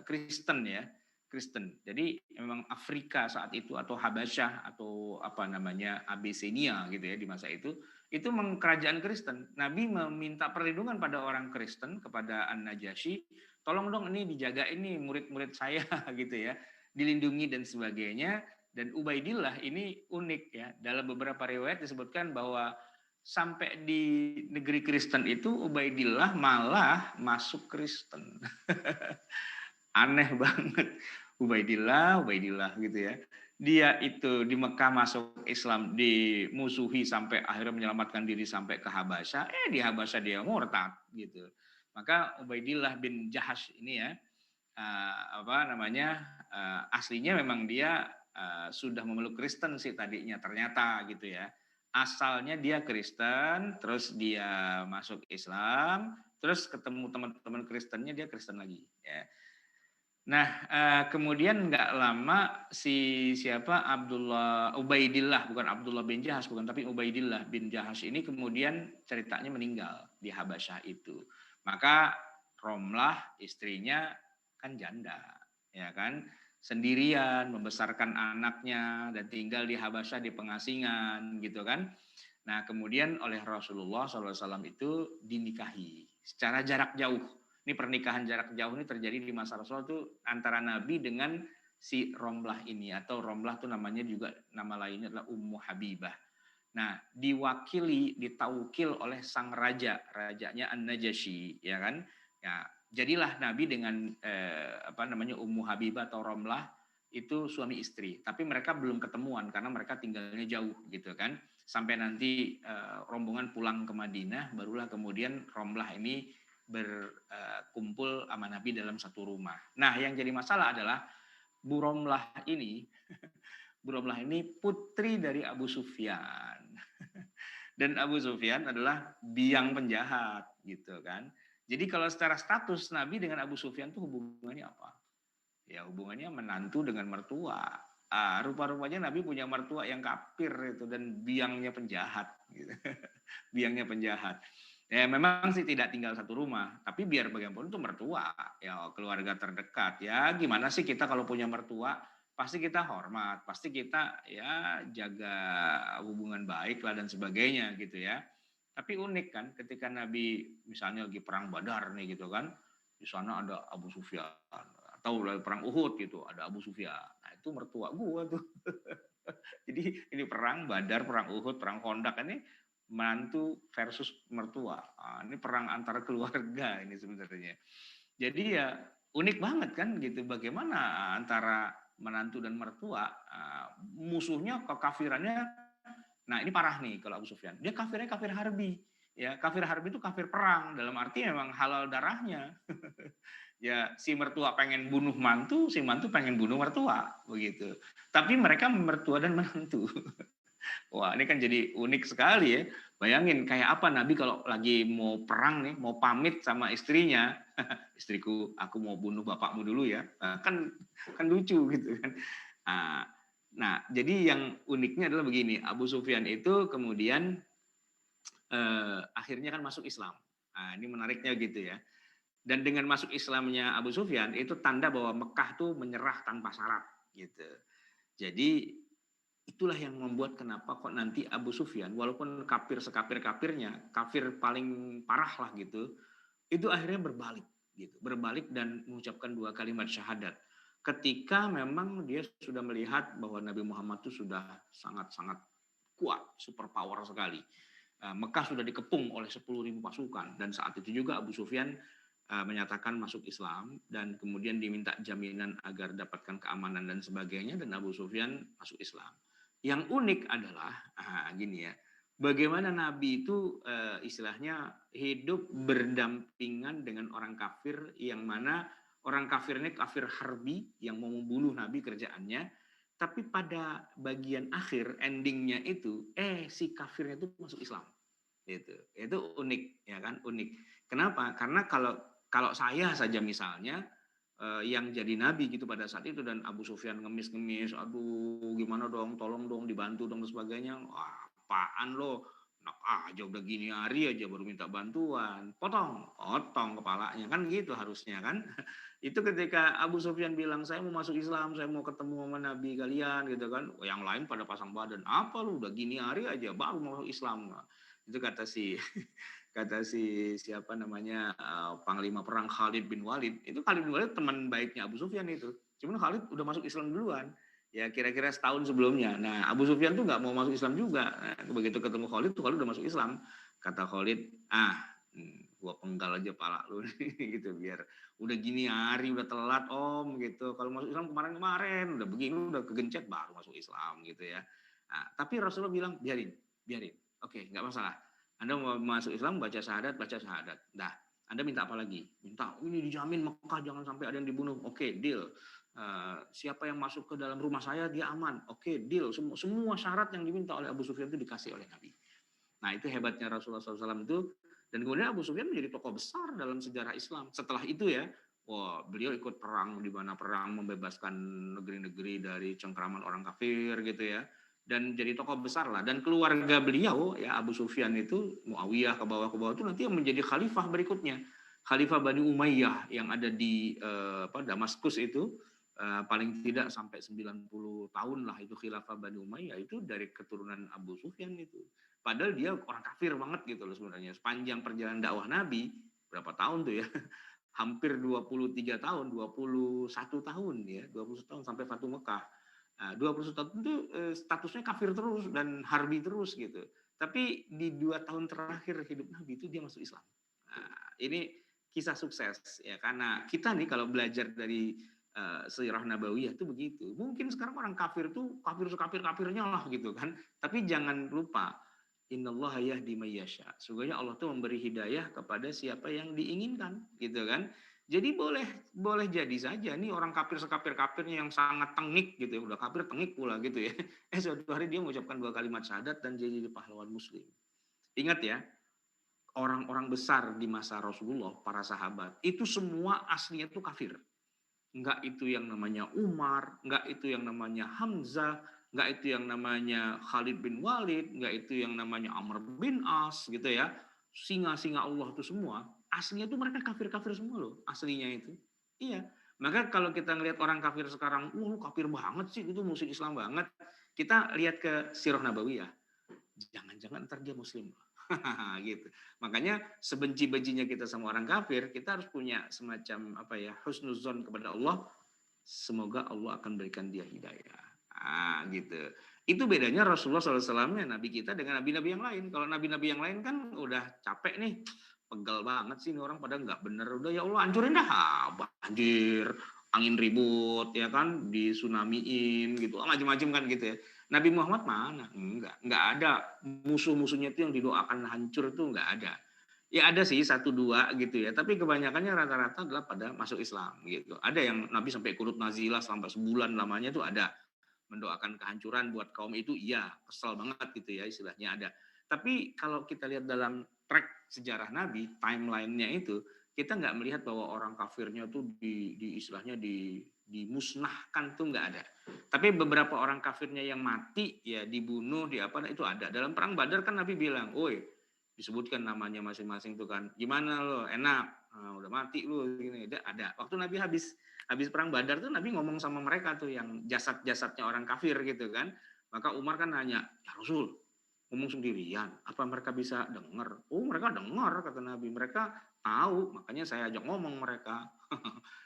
Kristen ya, Kristen. Jadi memang Afrika saat itu atau Habasyah atau Abyssinia gitu ya di masa itu memang kerajaan Kristen. Nabi meminta perlindungan pada orang Kristen kepada An-Najasyi, tolong dong ini dijaga ini murid-murid saya gitu ya, dilindungi dan sebagainya. Dan Ubaidillah ini unik ya, dalam beberapa riwayat disebutkan bahwa sampai di negeri Kristen itu Ubaidillah malah masuk Kristen. Aneh banget. Ubaidillah gitu ya. Dia itu di Mekah masuk Islam, dimusuhi sampai akhirnya menyelamatkan diri sampai ke Habasyah. Di Habasyah dia murtad gitu. Maka Ubaidillah bin Jahash ini ya, aslinya memang dia sudah memeluk Kristen sih tadinya ternyata gitu ya. Asalnya dia Kristen, terus dia masuk Islam, terus ketemu teman-teman Kristennya dia Kristen lagi ya. Nah, kemudian nggak lama Ubaidillah, bukan Abdullah bin Jahash, bukan, tapi Ubaidillah bin Jahash ini kemudian ceritanya meninggal di Habasyah itu. Maka Romlah istrinya kan janda, ya kan, sendirian membesarkan anaknya dan tinggal di Habasyah di pengasingan gitu kan. Nah, kemudian oleh Rasulullah SAW itu dinikahi secara jarak jauh. Ini pernikahan jarak jauh ini terjadi di masa Rasul itu antara Nabi dengan si Romlah ini, atau Romlah itu namanya juga nama lainnya adalah Ummu Habibah. Nah, ditaukil oleh sang rajanya An-Najasyi, ya kan? Ya, jadilah Nabi dengan Ummu Habibah atau Romlah itu suami istri, tapi mereka belum ketemuan karena mereka tinggalnya jauh gitu kan. Sampai nanti rombongan pulang ke Madinah, barulah kemudian Romlah ini berkumpul sama Nabi dalam satu rumah. Nah, yang jadi masalah adalah Bu Romlah ini putri dari Abu Sufyan. Dan Abu Sufyan adalah biang penjahat gitu kan. Jadi kalau secara status Nabi dengan Abu Sufyan tuh hubungannya apa? Ya hubungannya menantu dengan mertua. Rupa-rupanya Nabi punya mertua yang kafir itu dan biangnya penjahat. Gitu. Biangnya penjahat. Ya memang sih tidak tinggal satu rumah, tapi biar bagaimanapun itu mertua, ya keluarga terdekat. Ya gimana sih kita kalau punya mertua, pasti kita hormat, pasti kita ya jaga hubungan baik lah dan sebagainya gitu ya. Tapi unik kan ketika Nabi misalnya lagi perang Badar nih gitu kan, di sana ada Abu Sufyan atau lagi perang Uhud gitu, ada Abu Sufyan. Nah, itu mertua gua tuh. Jadi ini perang Badar, perang Uhud, perang Khandaq ini menantu versus mertua. Ini perang antara keluarga ini sebenarnya. Jadi ya unik banget kan gitu bagaimana antara menantu dan mertua musuhnya kekafirannya. Nah ini parah nih kalau Abu Sufyan. Dia kafirnya kafir harbi. Ya kafir harbi itu kafir perang dalam arti memang halal darahnya. Ya si mertua pengen bunuh mantu, si mantu pengen bunuh mertua begitu. Tapi mereka mertua dan menantu. Wah, ini kan jadi unik sekali ya. Bayangin kayak apa Nabi kalau lagi mau perang nih, mau pamit sama istrinya, istriku, aku mau bunuh bapakmu dulu ya. Kan lucu gitu kan. Nah, jadi yang uniknya adalah begini, Abu Sufyan itu kemudian akhirnya kan masuk Islam. Nah, ini menariknya gitu ya. Dan dengan masuk Islamnya Abu Sufyan itu tanda bahwa Mekah tuh menyerah tanpa syarat gitu. Jadi itulah yang membuat kenapa kok nanti Abu Sufyan walaupun kafir sekafir-kafirnya, kafir paling parah lah gitu, itu akhirnya berbalik gitu. Berbalik dan mengucapkan 2 kalimat syahadat. Ketika memang dia sudah melihat bahwa Nabi Muhammad itu sudah sangat-sangat kuat, super power sekali. Mekah sudah dikepung oleh 10.000 pasukan dan saat itu juga Abu Sufyan menyatakan masuk Islam dan kemudian diminta jaminan agar dapatkan keamanan dan sebagainya dan Abu Sufyan masuk Islam. Yang unik adalah gini ya, bagaimana Nabi itu istilahnya hidup berdampingan dengan orang kafir yang mana orang kafir ini kafir harbi yang mau membunuh Nabi kerjaannya, tapi pada bagian akhir endingnya itu si kafirnya itu masuk Islam. Itu unik ya kan, unik. Kenapa? Karena kalau saya saja misalnya yang jadi nabi gitu pada saat itu dan Abu Sufyan ngemis-ngemis, aduh gimana dong, tolong dong dibantu dong dan sebagainya. Wah, apaan lo? Enak aja udah gini hari aja baru minta bantuan. Potong kepalanya kan gitu harusnya kan. Itu ketika Abu Sufyan bilang saya mau masuk Islam, saya mau ketemu sama nabi kalian gitu kan. Yang lain pada pasang badan, apa lu udah gini hari aja baru mau masuk Islam. Itu kata si siapa namanya panglima perang Khalid bin Walid. Itu Khalid bin Walid teman baiknya Abu Sufyan itu. Cuman Khalid udah masuk Islam duluan. Ya kira-kira setahun sebelumnya. Nah Abu Sufyan tuh nggak mau masuk Islam juga. Nah, begitu ketemu Khalid tuh Khalid udah masuk Islam. Kata Khalid, gua penggal aja pala lu gitu biar udah gini hari udah telat om gitu. Kalau masuk Islam kemarin-kemarin udah begini udah kegencet baru masuk Islam gitu ya. Nah, tapi Rasulullah bilang biarin. Oke, nggak masalah. Anda mau masuk Islam baca syahadat. Nah, Anda minta apa lagi? Minta ini dijamin Mekah jangan sampai ada yang dibunuh. Oke, deal. Siapa yang masuk ke dalam rumah saya dia aman. Oke, deal. Semua syarat yang diminta oleh Abu Sufyan itu dikasih oleh Nabi. Nah, itu hebatnya Rasulullah SAW itu. Dan kemudian Abu Sufyan menjadi tokoh besar dalam sejarah Islam. Setelah itu ya, beliau ikut perang di mana perang membebaskan negeri-negeri dari cengkraman orang kafir gitu ya. Dan jadi tokoh besar lah. Dan keluarga beliau ya Abu Sufyan itu Muawiyah ke bawah itu nanti yang menjadi khalifah berikutnya. Khalifah Bani Umayyah yang ada di Damaskus itu paling tidak sampai 90 tahun lah itu khilafah Bani Umayyah itu dari keturunan Abu Sufyan itu. Padahal dia orang kafir banget gitu loh sebenarnya. Sepanjang perjalanan dakwah Nabi, berapa tahun tuh ya? Hampir 23 tahun, 21 tahun ya, 21 tahun sampai Fatu Mekah. Nah, 21 tahun itu statusnya kafir terus dan harbi terus gitu. Tapi di 2 tahun terakhir hidup Nabi itu dia masuk Islam. Nah, ini kisah sukses ya karena kita nih kalau belajar dari sirah nabawiyah itu begitu. Mungkin sekarang orang kafir tuh kafir sekafir-kafirnya lah gitu kan. Tapi jangan lupa innallaha yahdi may yasha. Sesungguhnya Allah tuh memberi hidayah kepada siapa yang diinginkan gitu kan. Jadi boleh jadi saja nih orang kafir sekafir-kafirnya yang sangat tengik gitu ya, udah kafir tengik pula gitu ya. Suatu hari dia mengucapkan 2 kalimat syahadat dan jadi pahlawan muslim. Ingat ya, orang-orang besar di masa Rasulullah, para sahabat, itu semua aslinya itu kafir. Enggak itu yang namanya Umar, enggak itu yang namanya Hamzah, enggak itu yang namanya Khalid bin Walid, enggak itu yang namanya Amr bin As gitu ya. Singa-singa Allah itu semua, aslinya itu mereka kafir-kafir semua loh, aslinya itu. Iya. Maka kalau kita ngelihat orang kafir sekarang, lu kafir banget sih, itu musuh Islam banget. Kita lihat ke Sirah Nabawiyah. Jangan-jangan ntar dia muslim. Gitu. Makanya sebenci-bencinya kita sama orang kafir, kita harus punya semacam apa ya, husnuzon kepada Allah. Semoga Allah akan berikan dia hidayah. Gitu. Itu bedanya Rasulullah SAW, Nabi kita dengan nabi-nabi yang lain. Kalau nabi-nabi yang lain kan udah capek nih, pegal banget sih ini orang pada nggak bener. Udah ya Allah hancurin dah, banjir, angin ribut, ya kan, disunamiin gitu, macam-macam kan gitu ya. Nabi Muhammad mana? Enggak ada musuh-musuhnya itu yang didoakan hancur itu enggak ada. Ya ada sih satu dua gitu ya, tapi kebanyakannya rata-rata adalah pada masuk Islam gitu. Ada yang Nabi sampai kunut nazilah sampai sebulan lamanya itu ada, mendoakan kehancuran buat kaum itu, iya, kesel banget gitu ya istilahnya ada. Tapi kalau kita lihat dalam track sejarah Nabi, timelinenya itu, kita nggak melihat bahwa orang kafirnya tuh di istilahnya dimusnahkan tuh nggak ada. Tapi beberapa orang kafirnya yang mati ya dibunuh, di apa itu ada. Dalam perang Badar kan Nabi bilang, "Oi, disebutkan namanya masing-masing tuh kan. Gimana lo? Enak. Nah, udah mati lo gini." Ada. Waktu Nabi habis perang Badar tuh Nabi ngomong sama mereka tuh yang jasad-jasadnya orang kafir gitu kan. Maka Umar kan nanya, "Ya Rasul, ngomong sendirian, apa mereka bisa dengar?" "Oh, mereka dengar," kata Nabi. "Mereka tahu, makanya saya ajak ngomong mereka."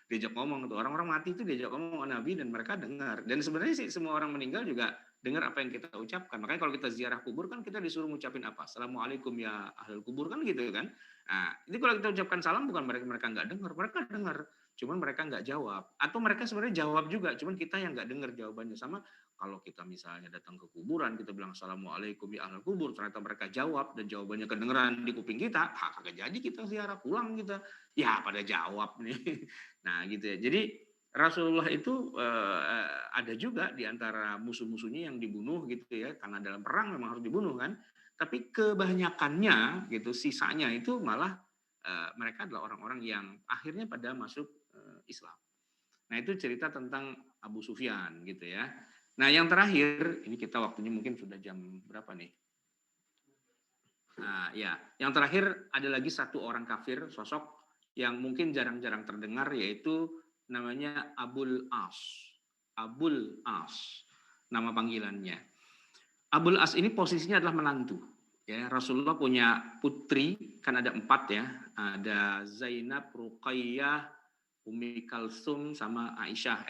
Diajak ngomong tuh. Orang-orang mati itu diajak ngomong sama Nabi dan mereka dengar. Dan sebenarnya sih semua orang meninggal juga dengar apa yang kita ucapkan. Makanya kalau kita ziarah kubur kan kita disuruh ngucapin apa? Assalamualaikum ya ahlul kubur kan gitu kan. Nah, itu kalau kita ucapkan salam bukan mereka nggak dengar, mereka dengar. Cuman mereka nggak jawab. Atau mereka sebenarnya jawab juga, cuman kita yang nggak dengar jawabannya. Sama kalau kita misalnya datang ke kuburan, kita bilang Assalamualaikum ya ahlul kubur, ternyata mereka jawab dan jawabannya kedengeran di kuping kita, kagak jadi kita ziarah, pulang kita. Ya pada jawab nih. Nah gitu ya. Jadi Rasulullah itu ada juga di antara musuh-musuhnya yang dibunuh gitu ya, karena dalam perang memang harus dibunuh kan. Tapi kebanyakannya gitu, sisanya itu malah mereka adalah orang-orang yang akhirnya pada masuk Islam. Nah itu cerita tentang Abu Sufyan gitu ya. Nah yang terakhir, ini kita waktunya mungkin sudah jam berapa nih? Nah ya, yang terakhir ada lagi satu orang kafir, sosok yang mungkin jarang-jarang terdengar, yaitu namanya Abul As. Abul As, nama panggilannya. Abul As ini posisinya adalah menantu. Ya, Rasulullah punya putri, kan ada 4 ya. Ada Zainab, Ruqayyah, Ummi Kalsum, sama Aisyah.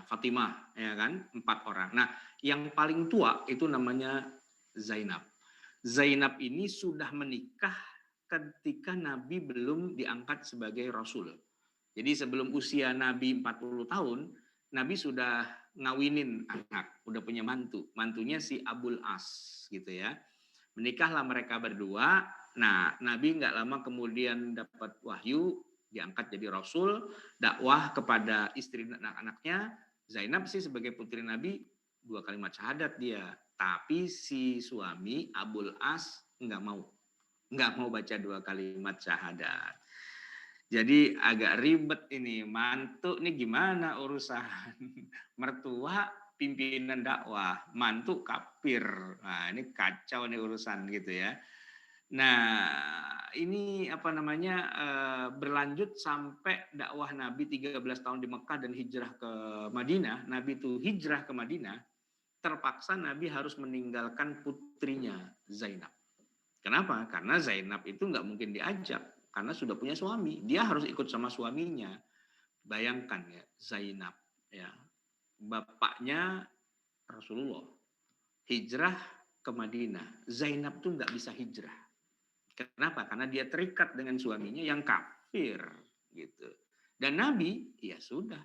Fatimah, ya kan? 4 orang. Nah, yang paling tua itu namanya Zainab. Zainab ini sudah menikah ketika Nabi belum diangkat sebagai Rasul. Jadi sebelum usia Nabi 40 tahun, Nabi sudah ngawinin anak, udah punya mantu. Mantunya si Abul As gitu ya. Menikahlah mereka berdua. Nah, Nabi nggak lama kemudian dapat wahyu, diangkat jadi Rasul, dakwah kepada istri dan anak-anaknya. Zainab sih sebagai putri Nabi 2 kalimat syahadat dia. Tapi si suami Abul As nggak mau baca 2 kalimat syahadat. Jadi agak ribet ini, mantu nih gimana urusan mertua pimpinan dakwah, mantu kafir. Nah, ini kacau nih urusan gitu ya. Nah, ini apa namanya berlanjut sampai dakwah Nabi 13 tahun di Mekah dan hijrah ke Madinah. Nabi itu hijrah ke Madinah, terpaksa Nabi harus meninggalkan putrinya Zainab. Kenapa? Karena Zainab itu nggak mungkin diajak karena sudah punya suami. Dia harus ikut sama suaminya. Bayangkan ya, Zainab ya, bapaknya Rasulullah hijrah ke Madinah. Zainab tuh nggak bisa hijrah. Kenapa? Karena dia terikat dengan suaminya yang kafir gitu. Dan Nabi, ya sudah,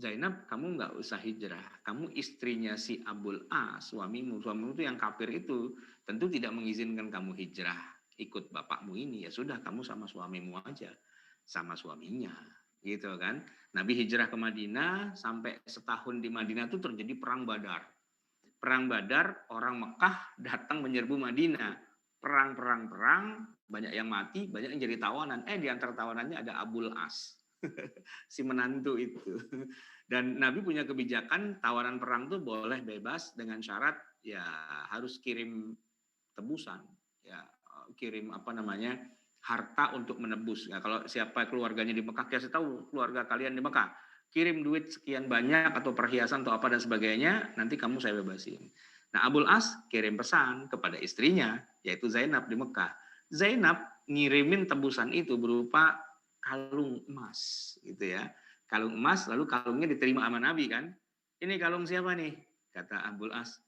Zainab, kamu nggak usah hijrah. Kamu istrinya si Abul As, suamimu itu yang kafir itu, tentu tidak mengizinkan kamu hijrah ikut bapakmu ini. Ya sudah, kamu sama suamimu aja, sama suaminya, gitu kan? Nabi hijrah ke Madinah, sampai setahun di Madinah itu terjadi perang Badar. Perang Badar, orang Mekah datang menyerbu Madinah. perang, banyak yang mati, banyak yang jadi tawanan. Di antara tawanannya ada Abul As, si menantu itu. Dan Nabi punya kebijakan tawanan perang tuh boleh bebas dengan syarat ya harus kirim tebusan, ya kirim apa namanya harta untuk menebus. Nah, kalau siapa keluarganya di Mekah, saya tahu keluarga kalian di Mekah, kirim duit sekian banyak atau perhiasan atau apa dan sebagainya, nanti kamu saya bebasin. Nah, Abul As kirim pesan kepada istrinya, yaitu Zainab di Mekah. Zainab ngirimin tebusan itu berupa kalung emas, gitu ya. Kalung emas, lalu kalungnya diterima sama Nabi kan. Ini kalung siapa nih? Kata Abul As,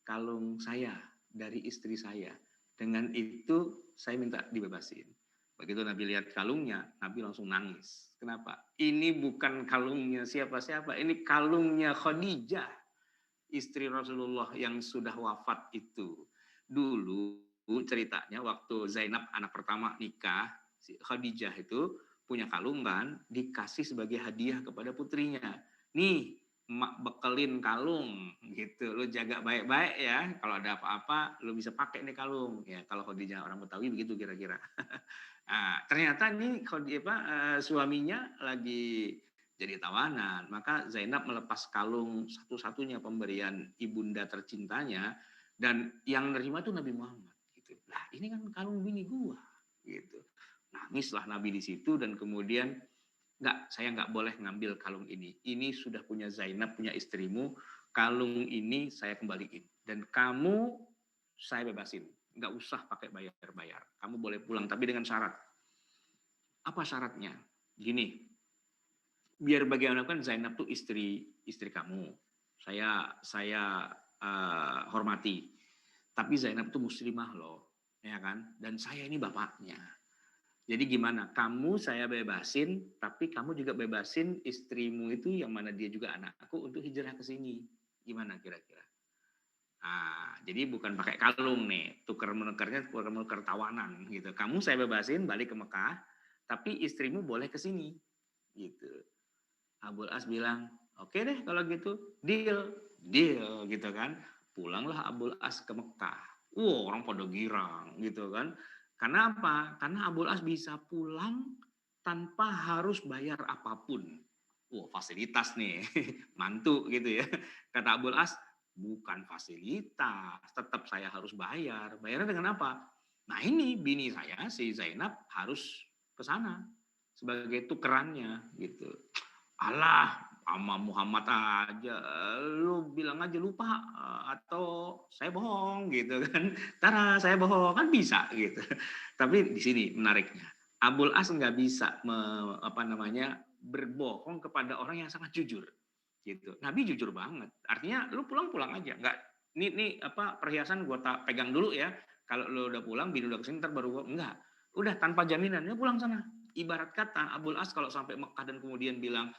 kalung saya dari istri saya. Dengan itu saya minta dibebasin. Begitu Nabi lihat kalungnya, Nabi langsung nangis. Kenapa? Ini bukan kalungnya siapa-siapa, ini kalungnya Khadijah, istri Rasulullah yang sudah wafat itu. Dulu ceritanya waktu Zainab anak pertama nikah, si Khadijah itu punya kalung kan, dikasih sebagai hadiah kepada putrinya. Nih, emak bekelin kalung gitu, lu jaga baik-baik ya, kalau ada apa-apa lu bisa pakai nih kalung ya. Kalau Khadijah orang Betawi begitu kira-kira. Nah, ternyata nih suaminya lagi jadi tawanan, maka Zainab melepas kalung satu-satunya pemberian ibunda tercintanya, dan yang nerima tuh Nabi Muhammad gitu. Lah ini kan kalung bini gua gitu. Nangislah Nabi di situ dan kemudian saya nggak boleh ngambil kalung ini. Ini sudah punya Zainab, punya istrimu. Kalung ini saya kembaliin dan kamu saya bebasin. Nggak usah pakai bayar-bayar. Kamu boleh pulang tapi dengan syarat. Apa syaratnya? Gini, biar bagaimanapun Zainab tuh istri kamu. Saya hormati. Tapi Zainab tuh muslimah loh, ya kan? Dan saya ini bapaknya. Jadi gimana? Kamu saya bebasin, tapi kamu juga bebasin istrimu itu yang mana dia juga anakku untuk hijrah ke sini. Gimana kira-kira? Nah, jadi bukan pakai kalung nih, tukar-menukar tawanan gitu. Kamu saya bebasin balik ke Mekah, tapi istrimu boleh ke sini gitu. Abul As bilang, oke deh kalau gitu, deal, deal gitu kan. Pulanglah Abul As ke Mekah. Orang pada girang gitu kan. Karena apa? Karena Abul As bisa pulang tanpa harus bayar apapun. Fasilitas nih, mantu gitu ya. Kata Abul As, bukan fasilitas, tetap saya harus bayar. Bayarnya dengan apa? Nah ini bini saya, si Zainab harus ke sana sebagai tukerannya gitu. Alah, sama Muhammad aja, lu bilang aja lupa atau saya bohong gitu kan. Tara, saya bohong kan bisa gitu. Tapi di sini menariknya, Abul As nggak bisa berbohong kepada orang yang sangat jujur gitu. Nabi jujur banget. Artinya lu pulang-pulang aja, nggak ini perhiasan gua tak pegang dulu ya. Kalau lu udah pulang, bini udah kesini ntar baru gua enggak. Udah tanpa jaminan, ya pulang sana. Ibarat kata Abul As kalau sampai Mekah dan kemudian bilang,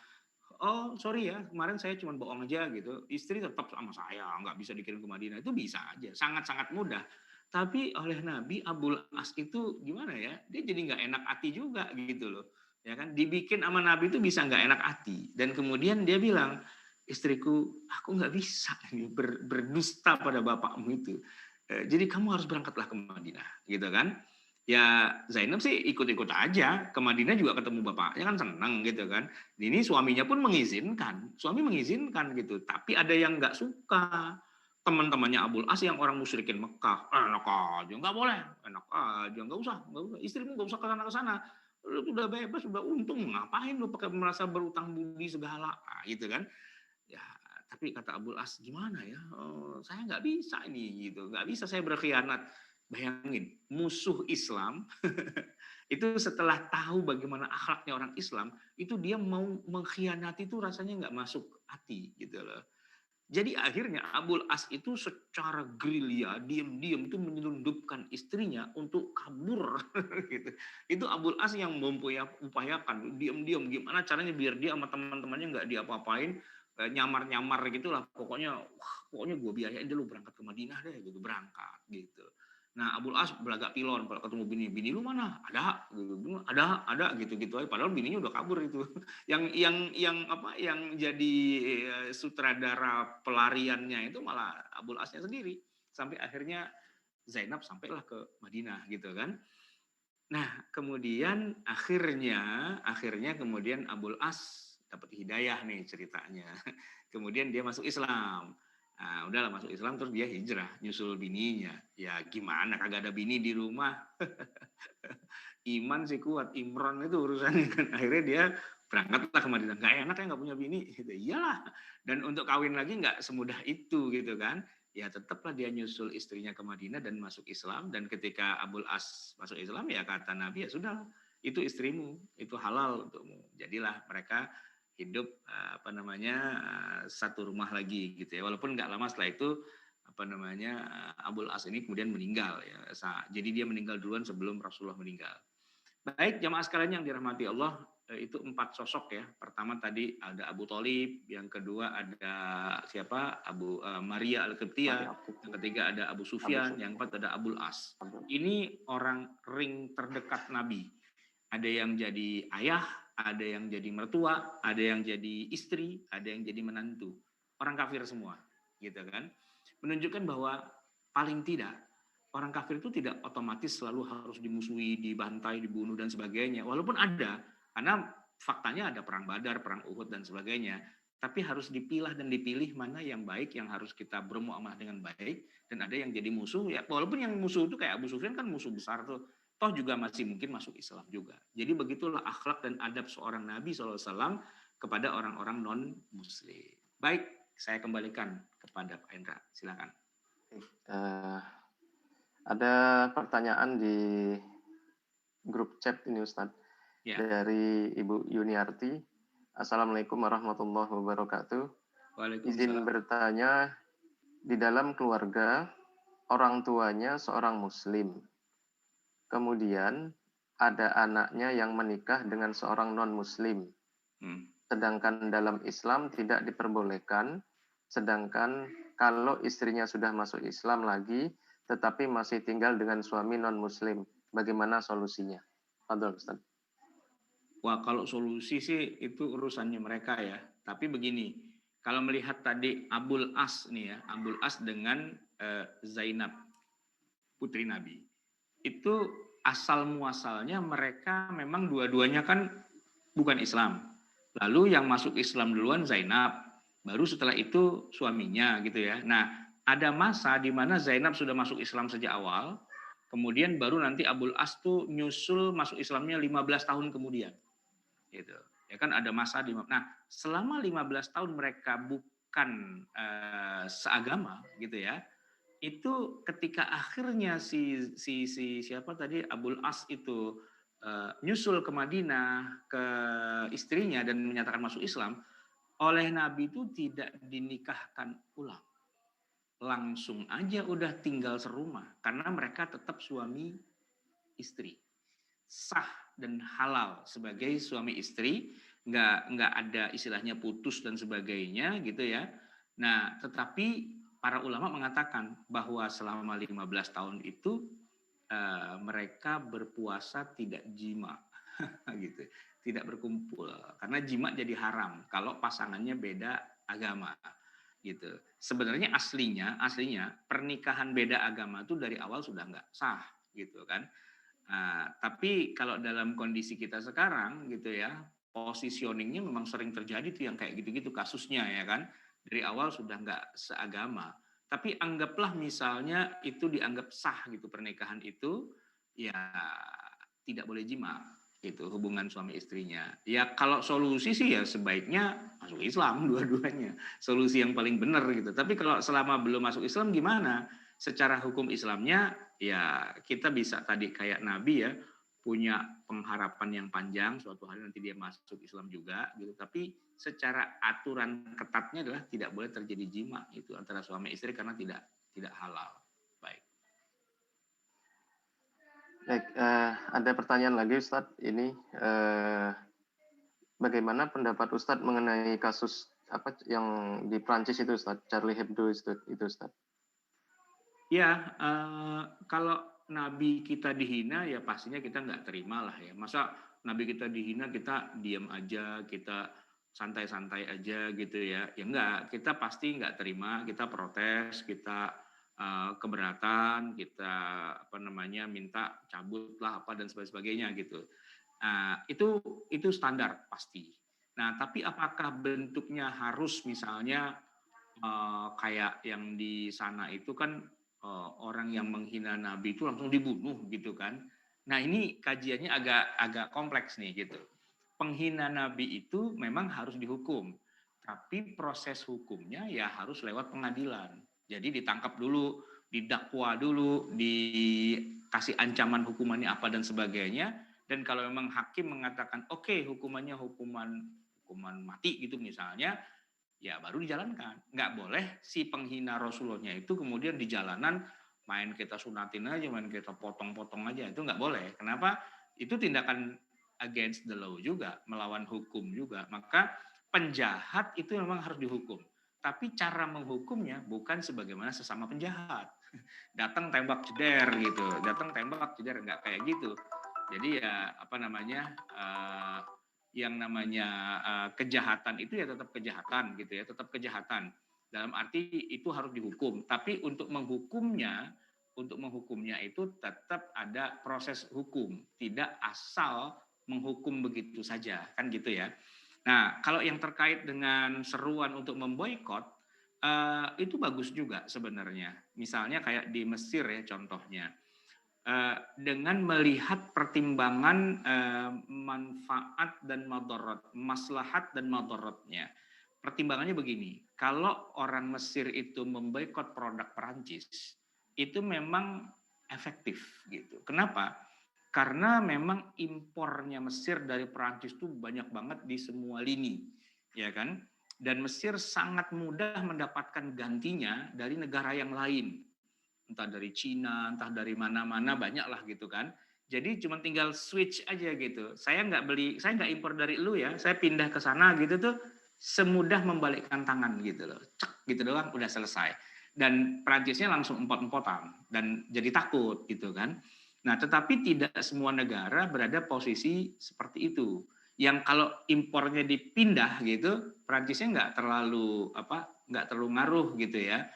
oh sorry ya, kemarin saya cuma bohong aja gitu. Istri tetap sama saya, nggak bisa dikirim ke Madinah. Itu bisa aja, sangat-sangat mudah. Tapi oleh Nabi, Abul As itu gimana ya? Dia jadi nggak enak hati juga gitu loh. Ya kan, dibikin sama Nabi itu bisa nggak enak hati. Dan kemudian dia bilang, istriku, aku nggak bisa berdusta pada bapakmu itu. Jadi kamu harus berangkatlah ke Madinah, gitu kan? Ya Zainab sih ikut-ikut aja ke Madinah juga ketemu bapaknya kan seneng gitu kan. Ini suaminya pun mengizinkan, suami mengizinkan gitu. Tapi ada yang nggak suka, teman-temannya Abul As yang orang musyrikin Mekah, enak aja nggak boleh, enak aja nggak usah, istrimu nggak usah ke sana, lu udah bebas, udah untung, ngapain lu pakai merasa berutang budi segala, gitu kan. Ya tapi kata Abul As, gimana ya, saya nggak bisa ini gitu, nggak bisa saya berkhianat. Bayangin, musuh Islam itu setelah tahu bagaimana akhlaknya orang Islam, itu dia mau mengkhianati itu rasanya nggak masuk hati gitu loh. Jadi akhirnya Abul As itu secara gerilya, diam-diam itu menyelundupkan istrinya untuk kabur. Gitu. Itu Abul As yang mengupayakan, diam-diam gimana caranya biar dia sama teman-temannya nggak diapa-apain, nyamar-nyamar gitulah. Pokoknya gue biayain dulu berangkat ke Madinah deh, gitu berangkat gitu. Nah Abul As belagak pilon kalau ketemu bini lu mana? Ada, gitu. Ada gitu-gitu aja. Padahal bininya udah kabur itu. Yang jadi sutradara pelariannya itu malah Abul Asnya sendiri. Sampai akhirnya Zainab sampailah ke Madinah gitu kan. Nah, kemudian akhirnya kemudian Abul As dapat hidayah nih ceritanya. Kemudian dia masuk Islam. Nah, udahlah masuk Islam terus dia hijrah nyusul bininya. Ya gimana kagak ada bini di rumah. Iman sih kuat, Imron itu urusannya kan. Akhirnya dia berangkatlah ke Madinah. Gak enak ya nggak punya bini. Gitu. Iyalah. Dan untuk kawin lagi nggak semudah itu gitu kan. Ya tetaplah dia nyusul istrinya ke Madinah dan masuk Islam. Dan ketika Abul As masuk Islam ya kata Nabi ya sudah itu istrimu, itu halal untukmu. Jadilah mereka hidup satu rumah lagi gitu ya. Walaupun nggak lama setelah itu Abul As ini kemudian meninggal ya. Jadi dia meninggal duluan sebelum Rasulullah meninggal. Baik jamaah sekalian yang dirahmati Allah, itu 4 sosok ya. Pertama tadi ada Abu Thalib, yang kedua ada siapa? Maria Al-Qibtiyah, yang ketiga ada Abu Sufyan, yang keempat ada Abul As. Ini orang ring terdekat Nabi. Ada yang jadi ayah, ada yang jadi mertua, ada yang jadi istri, ada yang jadi menantu. Orang kafir semua, gitu kan? Menunjukkan bahwa paling tidak orang kafir itu tidak otomatis selalu harus dimusuhi, dibantai, dibunuh dan sebagainya. Walaupun ada, karena faktanya ada perang Badar, perang Uhud dan sebagainya. Tapi harus dipilah dan dipilih mana yang baik, yang harus kita bermuamalah dengan baik, dan ada yang jadi musuh. Ya, walaupun yang musuh itu kayak Abu Sufyan kan musuh besar tuh, toh juga masih mungkin masuk Islam juga. Jadi begitulah akhlak dan adab seorang Nabi SAW kepada orang-orang non-Muslim. Baik, saya kembalikan kepada Pak Hendra, silakan. Ada pertanyaan di grup chat ini Ustadz, dari Ibu Yuniarti. Assalamualaikum warahmatullahi wabarakatuh. Izin bertanya, di dalam keluarga orang tuanya seorang muslim, kemudian ada anaknya yang menikah dengan seorang non-muslim, sedangkan dalam Islam tidak diperbolehkan, sedangkan kalau istrinya sudah masuk Islam lagi, tetapi masih tinggal dengan suami non-muslim. Bagaimana solusinya? Fadhol, Ustaz. Wah, kalau solusi sih itu urusannya mereka ya. Tapi begini, kalau melihat tadi Abul As nih ya, Abul As dengan Zainab, putri Nabi. Itu asal muasalnya mereka memang dua-duanya kan bukan Islam. Lalu yang masuk Islam duluan Zainab, baru setelah itu suaminya gitu ya. Nah, ada masa di mana Zainab sudah masuk Islam sejak awal, kemudian baru nanti Abul As tuh nyusul masuk Islamnya 15 tahun kemudian. Gitu. Ya kan ada masa di selama 15 tahun mereka bukan seagama gitu ya. Itu ketika akhirnya si siapa tadi Abul As itu nyusul ke Madinah ke istrinya dan menyatakan masuk Islam, oleh Nabi itu tidak dinikahkan ulang. Langsung aja udah tinggal serumah karena mereka tetap suami istri. Sah dan halal sebagai suami istri, nggak ada istilahnya putus dan sebagainya gitu ya. Nah, tetapi para ulama mengatakan bahwa selama 15 tahun itu mereka berpuasa tidak jima gitu, tidak berkumpul karena jima jadi haram kalau pasangannya beda agama gitu. Sebenarnya aslinya pernikahan beda agama itu dari awal sudah nggak sah gitu kan. Nah, tapi kalau dalam kondisi kita sekarang gitu ya, positioningnya memang sering terjadi tuh yang kayak gitu-gitu kasusnya ya kan. Dari awal sudah nggak seagama. Tapi anggaplah misalnya itu dianggap sah gitu pernikahan itu, ya tidak boleh jima gitu hubungan suami istrinya. Ya kalau solusi sih ya sebaiknya masuk Islam dua-duanya. Solusi yang paling benar gitu. Tapi kalau selama belum masuk Islam gimana? Secara hukum Islamnya ya kita bisa tadi kayak Nabi ya punya pengharapan yang panjang suatu hari nanti dia masuk Islam juga gitu. Tapi secara aturan ketatnya adalah tidak boleh terjadi jima itu antara suami istri karena tidak halal. Baik. Baik, ada pertanyaan lagi Ustadz. Ini bagaimana pendapat Ustadz mengenai kasus apa yang di Prancis itu Ustadz, Charlie Hebdo itu Ustadz? Ya, kalau Nabi kita dihina ya pastinya kita nggak terima lah ya. Masa Nabi kita dihina kita diam aja, kita santai-santai aja gitu ya. Ya enggak, kita pasti nggak terima, kita protes, kita keberatan, kita minta cabutlah apa dan sebagainya gitu. Nah, itu standar pasti. Nah, tapi apakah bentuknya harus misalnya kayak yang di sana itu kan orang yang menghina Nabi itu langsung dibunuh gitu kan? Nah, ini kajiannya agak kompleks nih gitu. Penghina Nabi itu memang harus dihukum, tapi proses hukumnya ya harus lewat pengadilan. Jadi ditangkap dulu, didakwa dulu, dikasih ancaman hukumannya apa dan sebagainya. Dan kalau memang hakim mengatakan oke, hukumannya hukuman mati gitu misalnya, ya baru dijalankan. Nggak boleh si penghina Rasulullah itu kemudian di jalanan main kita sunatin aja, main kita potong-potong aja, itu nggak boleh. Kenapa? Itu tindakan against the law juga, melawan hukum juga. Maka penjahat itu memang harus dihukum. Tapi cara menghukumnya bukan sebagaimana sesama penjahat. Datang tembak ceder gitu, datang tembak ceder, nggak kayak gitu. Jadi ya yang namanya kejahatan itu ya tetap kejahatan gitu ya, tetap kejahatan. Dalam arti itu harus dihukum, tapi untuk menghukumnya itu tetap ada proses hukum, tidak asal menghukum begitu saja, kan gitu ya. Nah, kalau yang terkait dengan seruan untuk memboikot, itu bagus juga sebenarnya. Misalnya kayak di Mesir ya contohnya. Dengan melihat pertimbangan manfaat dan madarat, maslahat dan madaratnya. Pertimbangannya begini, kalau orang Mesir itu memboikot produk Perancis, itu memang efektif gitu. Kenapa? Karena memang impornya Mesir dari Perancis itu banyak banget di semua lini, ya kan? Dan Mesir sangat mudah mendapatkan gantinya dari negara yang lain, entah dari Cina, entah dari mana-mana, banyak lah gitu kan. Jadi cuma tinggal switch aja gitu. Saya nggak impor dari lu ya, saya pindah ke sana gitu tuh semudah membalikkan tangan gitu loh. Cek gitu doang udah selesai. Dan Prancisnya langsung empot-empotan dan jadi takut gitu kan. Nah, tetapi tidak semua negara berada posisi seperti itu. Yang kalau impornya dipindah gitu, Prancisnya nggak terlalu ngaruh gitu ya.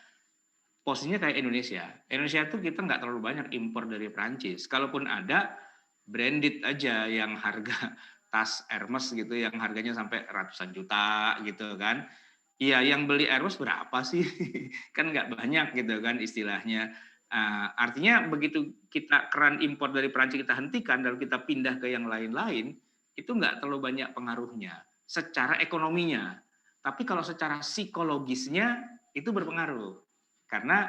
Posisinya kayak Indonesia. Indonesia itu kita nggak terlalu banyak impor dari Prancis. Kalaupun ada, branded aja yang harga tas Hermes gitu, yang harganya sampai ratusan juta gitu kan. Iya, yang beli Hermes berapa sih? Kan nggak banyak gitu kan istilahnya. Artinya begitu kita keran impor dari Prancis kita hentikan, lalu kita pindah ke yang lain-lain, itu nggak terlalu banyak pengaruhnya secara ekonominya. Tapi kalau secara psikologisnya itu berpengaruh. Karena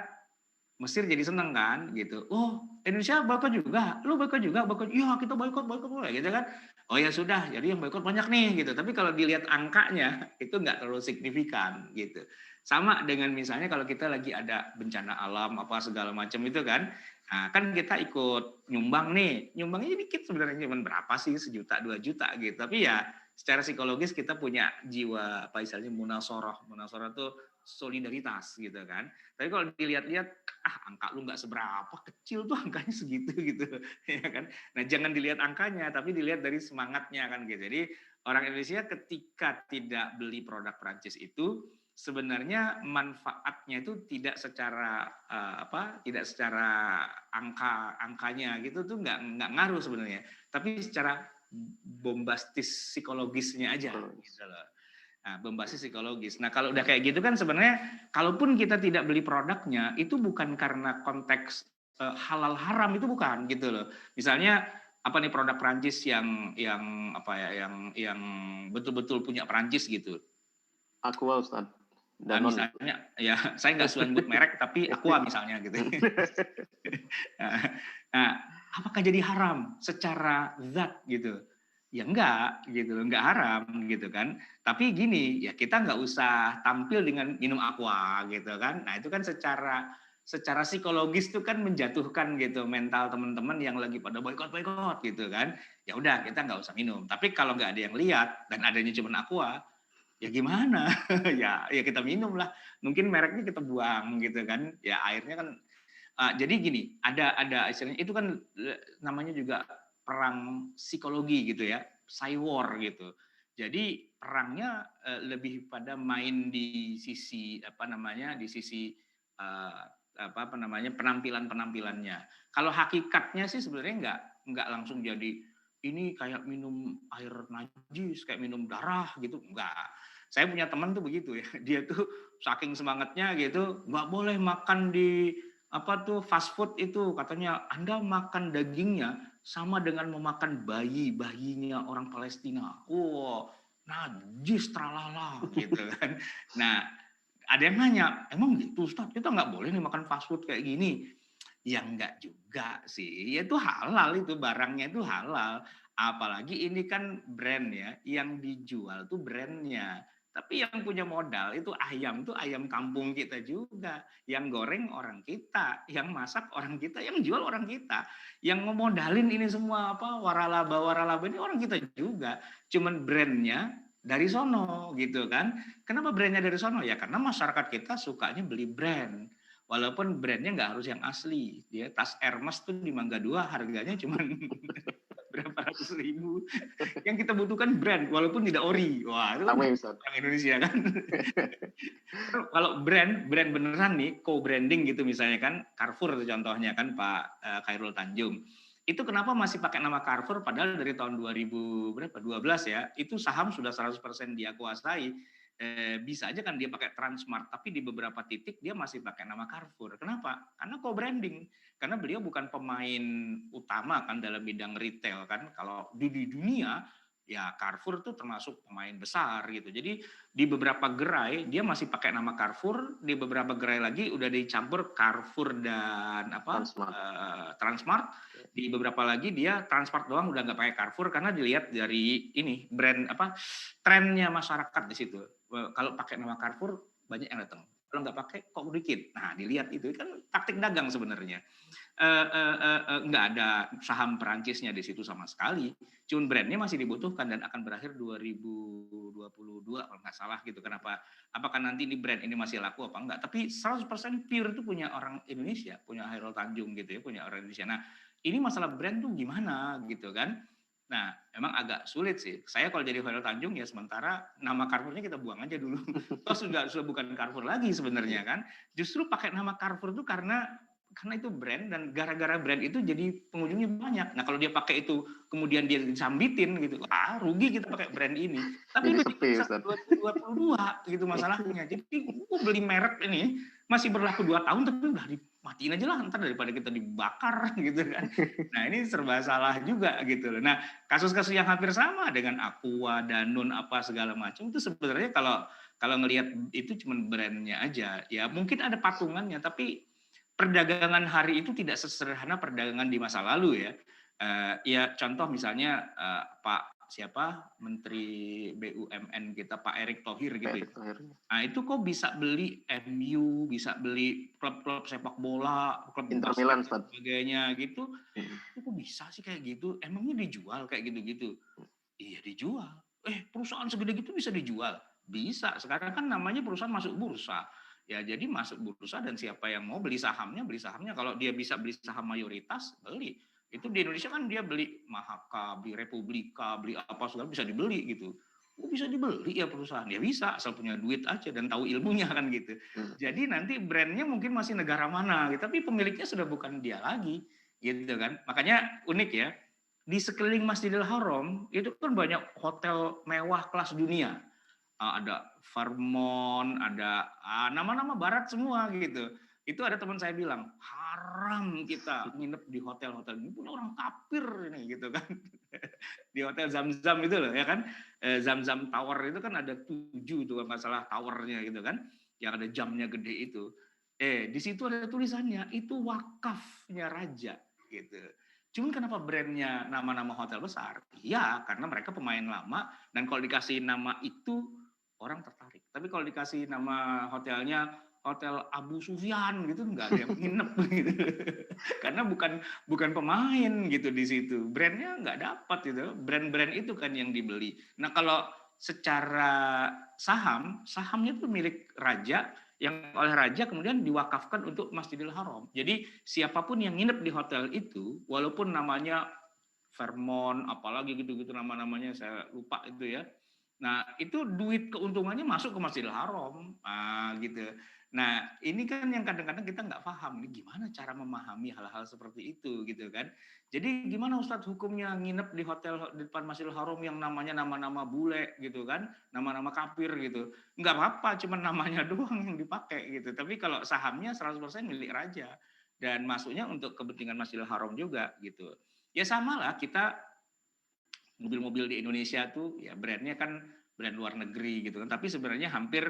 Mesir jadi seneng kan gitu. Oh, Indonesia boykot juga. Lu boykot juga, boykot. Iya, kita boykot boleh gitu kan. Oh ya sudah, jadi yang boykot banyak nih gitu. Tapi kalau dilihat angkanya itu nggak terlalu signifikan gitu. Sama dengan misalnya kalau kita lagi ada bencana alam apa segala macam itu kan. Nah, kan kita ikut nyumbang nih. Nyumbangnya dikit sebenarnya cuma berapa sih? 1 juta, 2 juta gitu. Tapi ya secara psikologis kita punya jiwa apa istilahnya munasoroh. Munasoroh itu solidaritas gitu kan. Tapi kalau dilihat-lihat, angka lu nggak seberapa, kecil tuh angkanya segitu gitu, ya kan. Nah jangan dilihat angkanya, tapi dilihat dari semangatnya kan gitu. Jadi orang Indonesia ketika tidak beli produk Prancis itu, sebenarnya manfaatnya itu tidak secara tidak secara angkanya gitu tuh nggak ngaruh sebenarnya, tapi secara bombastis psikologisnya aja gitu loh. Nah, berbasis psikologis. Nah, kalau udah kayak gitu kan sebenarnya kalaupun kita tidak beli produknya itu bukan karena konteks halal haram, itu bukan gitu loh. Misalnya apa nih produk Prancis yang yang betul-betul punya Prancis gitu. Aqua Ustaz. Nah, Danone. misalnya ya saya nggak sebut merek tapi Aqua misalnya gitu. Nah, apakah jadi haram secara zat gitu? Ya enggak gitu, enggak haram gitu kan. Tapi gini, ya kita nggak usah tampil dengan minum aqua gitu kan. Nah itu kan secara psikologis itu kan menjatuhkan gitu mental teman-teman yang lagi pada boykot gitu kan. Ya udah kita nggak usah minum. Tapi kalau nggak ada yang lihat dan adanya cuma aqua, ya gimana? Ya kita minum lah. Mungkin mereknya kita buang gitu kan. Ya airnya kan. Jadi gini, ada istilahnya itu kan namanya juga perang psikologi gitu ya, psy war gitu. Jadi perangnya lebih pada main di sisi di sisi apa namanya penampilannya. Kalau hakikatnya sih sebenarnya nggak langsung jadi ini kayak minum air najis, kayak minum darah gitu, enggak. Saya punya teman tuh begitu ya, dia tuh saking semangatnya gitu, nggak boleh makan di apa tuh fast food itu, katanya Anda makan dagingnya sama dengan memakan bayinya orang Palestina. Wow, najis tralala gitu kan. Nah, ada yang nanya, emang gitu Ustaz, kita nggak boleh nih makan fast food kayak gini? Ya enggak juga sih, ya itu halal, itu barangnya itu halal. Apalagi ini kan brand ya, yang dijual tuh brandnya. Tapi yang punya modal itu ayam kampung kita juga. Yang goreng orang kita, yang masak orang kita, yang jual orang kita. Yang ngemodalin ini semua apa waralaba ini orang kita juga. Cuman brandnya dari sono gitu kan. Kenapa brandnya dari sono? Ya karena masyarakat kita sukanya beli brand. Walaupun brandnya nggak harus yang asli. Dia tas Hermes tuh di Mangga 2 harganya cuma berapa ratus ribu. Yang kita butuhkan brand, walaupun tidak ori. Wah, itu kan orang Indonesia kan. Kalau brand beneran nih, co-branding gitu misalnya kan, Carrefour itu contohnya kan Pak Khairul Tanjung. Itu kenapa masih pakai nama Carrefour padahal dari tahun 2012 ya, itu saham sudah 100% dia kuasai. Bisa aja kan dia pakai Transmart, tapi di beberapa titik dia masih pakai nama Carrefour. Kenapa? Karena co-branding. Karena beliau bukan pemain utama kan dalam bidang retail kan. Kalau di dunia ya Carrefour itu termasuk pemain besar gitu. Jadi di beberapa gerai dia masih pakai nama Carrefour, di beberapa gerai lagi udah dicampur Carrefour dan Transmart. Di beberapa lagi dia Transmart doang udah nggak pakai Carrefour karena dilihat dari ini brand apa trennya masyarakat di situ. Kalau pakai nama Carrefour banyak yang datang. Kalau nggak pakai kok dikit. Nah dilihat itu kan taktik dagang sebenarnya. Nggak ada saham Perancisnya di situ sama sekali. Cuman brandnya masih dibutuhkan dan akan berakhir 2022 kalau nggak salah gitu. Kenapa? Apakah nanti ini brand ini masih laku apa enggak? Tapi 100% pure itu punya orang Indonesia, punya Hairul Tanjung gitu ya, punya orang Indonesia. Nah ini masalah brand tuh gimana gitu kan? Nah, emang agak sulit sih. Saya kalau jadi Hairul Tanjung ya sementara nama Carrefour-nya kita buang aja dulu. Toh sudah bukan Carrefour lagi sebenarnya kan. Justru pakai nama Carrefour itu karena itu brand dan gara-gara brand itu jadi pengunjungnya banyak. Nah kalau dia pakai itu kemudian dia disambitin gitu, rugi kita pakai brand ini. Tapi jadi udah sepi bisa 2022 gitu masalahnya. Jadi beli merek ini masih berlaku 2 tahun tapi udah dimatiin aja lah ntar daripada kita dibakar gitu kan. Nah ini serba salah juga gitu loh. Nah kasus-kasus yang hampir sama dengan Aqua, Danone apa segala macam itu sebenarnya kalau ngelihat itu cuma brandnya aja ya mungkin ada patungannya tapi perdagangan hari itu tidak sesederhana perdagangan di masa lalu ya. Ya contoh misalnya Pak siapa Menteri BUMN kita Pak Erick Thohir gitu ya. Nah itu kok bisa beli MU, bisa beli klub-klub sepak bola, klub Inter basket Milan, dan sebagainya gitu. Itu kok bisa sih kayak gitu? Emangnya dijual kayak gitu-gitu? Iya dijual. Perusahaan segede gitu bisa dijual? Bisa. Sekarang kan namanya perusahaan masuk bursa. Ya jadi masuk bursa dan siapa yang mau beli sahamnya, beli sahamnya. Kalau dia bisa beli saham mayoritas, beli. Itu di Indonesia kan dia beli Mahaka, beli Republika, beli apa segala bisa dibeli gitu. Oh bisa dibeli ya perusahaan? Ya bisa, asal punya duit aja dan tahu ilmunya kan gitu. Jadi nanti brandnya mungkin masih negara mana, gitu, tapi pemiliknya sudah bukan dia lagi, gitu kan. Makanya unik ya, di sekeliling Masjidil Haram itu kan banyak hotel mewah kelas dunia. Ada Fairmont, ada nama-nama barat semua gitu. Itu ada teman saya bilang, haram kita nginep di hotel-hotel ini, punya orang kafir ini gitu kan. Di hotel Zam-Zam itu loh ya kan. Zam-Zam Tower itu kan ada 7 tuh masalah towernya gitu kan. Yang ada jamnya gede itu. Di situ ada tulisannya, itu wakafnya raja gitu. Cuman kenapa brandnya nama-nama hotel besar? Iya, karena mereka pemain lama dan kalau dikasih nama itu orang tertarik. Tapi kalau dikasih nama hotelnya Hotel Abu Sufyan gitu nggak ada yang nginep gitu. Karena bukan pemain gitu di situ. Brandnya nggak dapat gitu. Brand-brand itu kan yang dibeli. Nah kalau secara sahamnya itu milik raja yang oleh raja kemudian diwakafkan untuk Masjidil Haram. Jadi siapapun yang nginep di hotel itu, walaupun namanya Fairmont, apalagi gitu-gitu nama-namanya saya lupa itu ya. Nah itu duit keuntungannya masuk ke Masjidil Haram, gitu. Nah, ini kan yang kadang-kadang kita nggak paham, ini gimana cara memahami hal-hal seperti itu gitu kan. Jadi gimana Ustadz hukumnya nginep di hotel di depan Masjidil Haram yang namanya nama-nama bule gitu kan, nama-nama kafir gitu. Nggak apa-apa, cuma namanya doang yang dipakai gitu. Tapi kalau sahamnya 100% milik raja dan masuknya untuk kepentingan Masjidil Haram juga gitu. Ya sama lah kita mobil-mobil di Indonesia tuh ya brandnya kan brand luar negeri gitu kan. Tapi sebenarnya hampir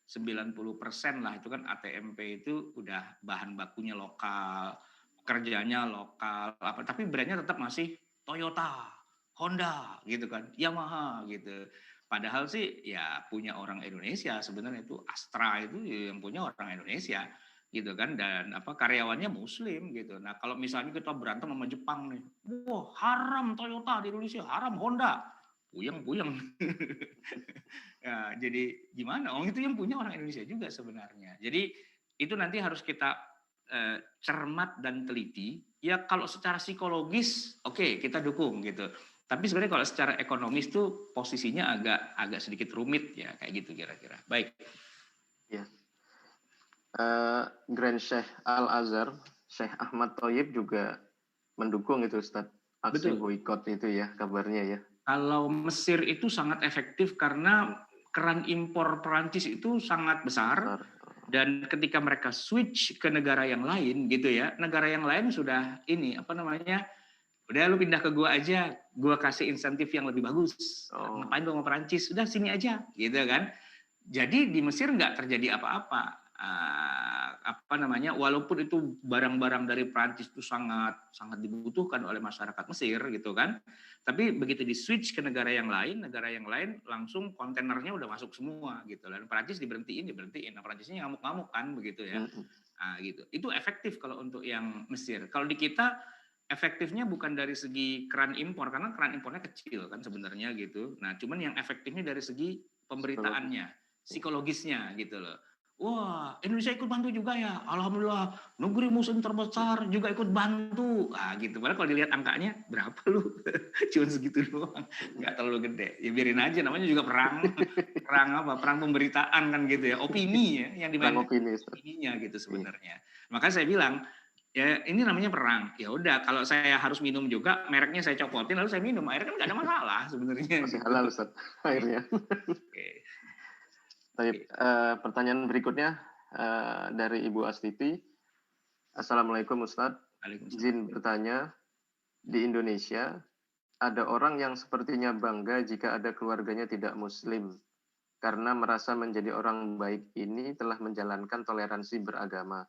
90% lah itu kan ATMP itu udah bahan bakunya lokal, kerjanya lokal, apa tapi brandnya tetap masih Toyota, Honda gitu kan, Yamaha gitu. Padahal sih ya punya orang Indonesia sebenarnya itu Astra itu yang punya orang Indonesia gitu kan dan apa karyawannya muslim gitu. Nah, kalau misalnya kita berantem sama Jepang nih, wah haram Toyota di Indonesia, haram Honda. Puyeng-puyeng. Ya, jadi gimana? Oh itu yang punya orang Indonesia juga sebenarnya. Jadi itu nanti harus kita cermat dan teliti. Ya kalau secara psikologis, oke, kita dukung gitu. Tapi sebenarnya kalau secara ekonomis tuh posisinya agak sedikit rumit ya kayak gitu kira-kira. Baik. Ya. Grand Sheikh Al-Azhar, Sheikh Ahmad Thoyib juga mendukung itu Ustadz. Aksi Betul. boykot itu ya kabarnya ya. Kalau Mesir itu sangat efektif karena keran impor Perancis itu sangat besar. Dan ketika mereka switch ke negara yang lain gitu ya, negara yang lain sudah ini apa namanya, udah lu pindah ke gua aja, gua kasih insentif yang lebih bagus. Ngapain lu mau Perancis? Udah sini aja, gitu kan. Jadi di Mesir nggak terjadi apa-apa. Apa namanya? Walaupun itu barang-barang dari Perancis itu sangat sangat dibutuhkan oleh masyarakat Mesir gitu kan. Tapi begitu di switch ke negara yang lain langsung kontainernya udah masuk semua gitu. Dan Perancis diberhentiin. Nah, Perancisnya ngamuk-ngamuk kan begitu ya. Nah, gitu. Itu efektif kalau untuk yang Mesir. Kalau di kita efektifnya bukan dari segi keran impor karena keran impornya kecil kan sebenarnya gitu. Nah, cuman yang efektifnya dari segi pemberitaannya, psikologisnya gitu loh. Wah, Indonesia ikut bantu juga ya. Alhamdulillah, negeri muslim terbesar juga ikut bantu. Ah, gitu. Padahal kalau dilihat angkanya berapa lu? Cuma segitu doang. Nggak terlalu gede. Ya biarin aja namanya juga perang. Perang apa? Perang pemberitaan kan gitu ya. Opini ya yang dimainkan opininya gitu sebenarnya. Makanya saya bilang ya ini namanya perang. Ya udah kalau saya harus minum juga mereknya saya copotin lalu saya minum. Akhirnya kan nggak ada masalah sebenarnya. Masih gitu. halal Ustaz akhirnya. Oke. Pertanyaan berikutnya dari Ibu Astiti. Assalamualaikum Ustadz. Izin bertanya, di Indonesia ada orang yang sepertinya bangga jika ada keluarganya tidak muslim karena merasa menjadi orang baik ini telah menjalankan toleransi beragama.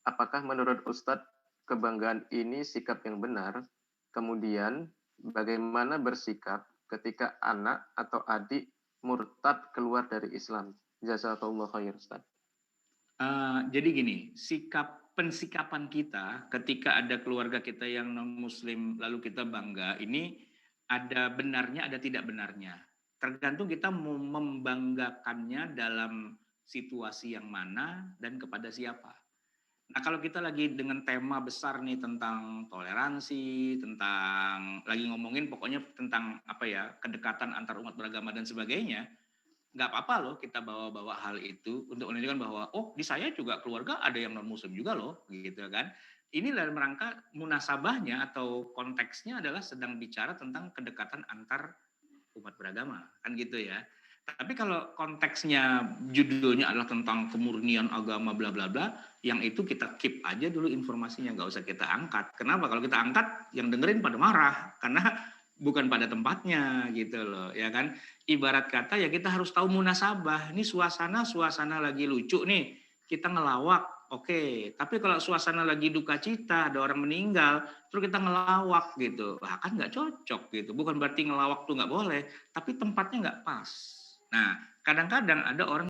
Apakah menurut Ustadz kebanggaan ini sikap yang benar? Kemudian bagaimana bersikap ketika anak atau adik murtad keluar dari Islam? Jazakallah khair Ustaz. Jadi gini, pensikapan kita ketika ada keluarga kita yang non muslim lalu kita bangga ini ada benarnya ada tidak benarnya. Tergantung kita mau membanggakannya dalam situasi yang mana dan kepada siapa. Nah kalau kita lagi dengan tema besar nih tentang toleransi, tentang lagi ngomongin pokoknya tentang apa ya kedekatan antar umat beragama dan sebagainya, nggak apa-apa loh kita bawa-bawa hal itu untuk menunjukkan bahwa oh di saya juga keluarga ada yang non muslim juga loh gitu kan. Ini dalam rangka munasabahnya atau konteksnya adalah sedang bicara tentang kedekatan antar umat beragama kan gitu ya. Tapi kalau konteksnya judulnya adalah tentang kemurnian agama bla bla bla, yang itu kita keep aja dulu informasinya, nggak usah kita angkat. Kenapa? Kalau kita angkat, yang dengerin pada marah karena bukan pada tempatnya gitu loh, ya kan? Ibarat kata ya kita harus tahu munasabah. Ini suasana lagi lucu nih, kita ngelawak, oke. Tapi kalau suasana lagi duka cita, ada orang meninggal, terus kita ngelawak gitu, kan nggak cocok gitu. Bukan berarti ngelawak tuh nggak boleh, tapi tempatnya nggak pas. Nah, kadang-kadang ada orang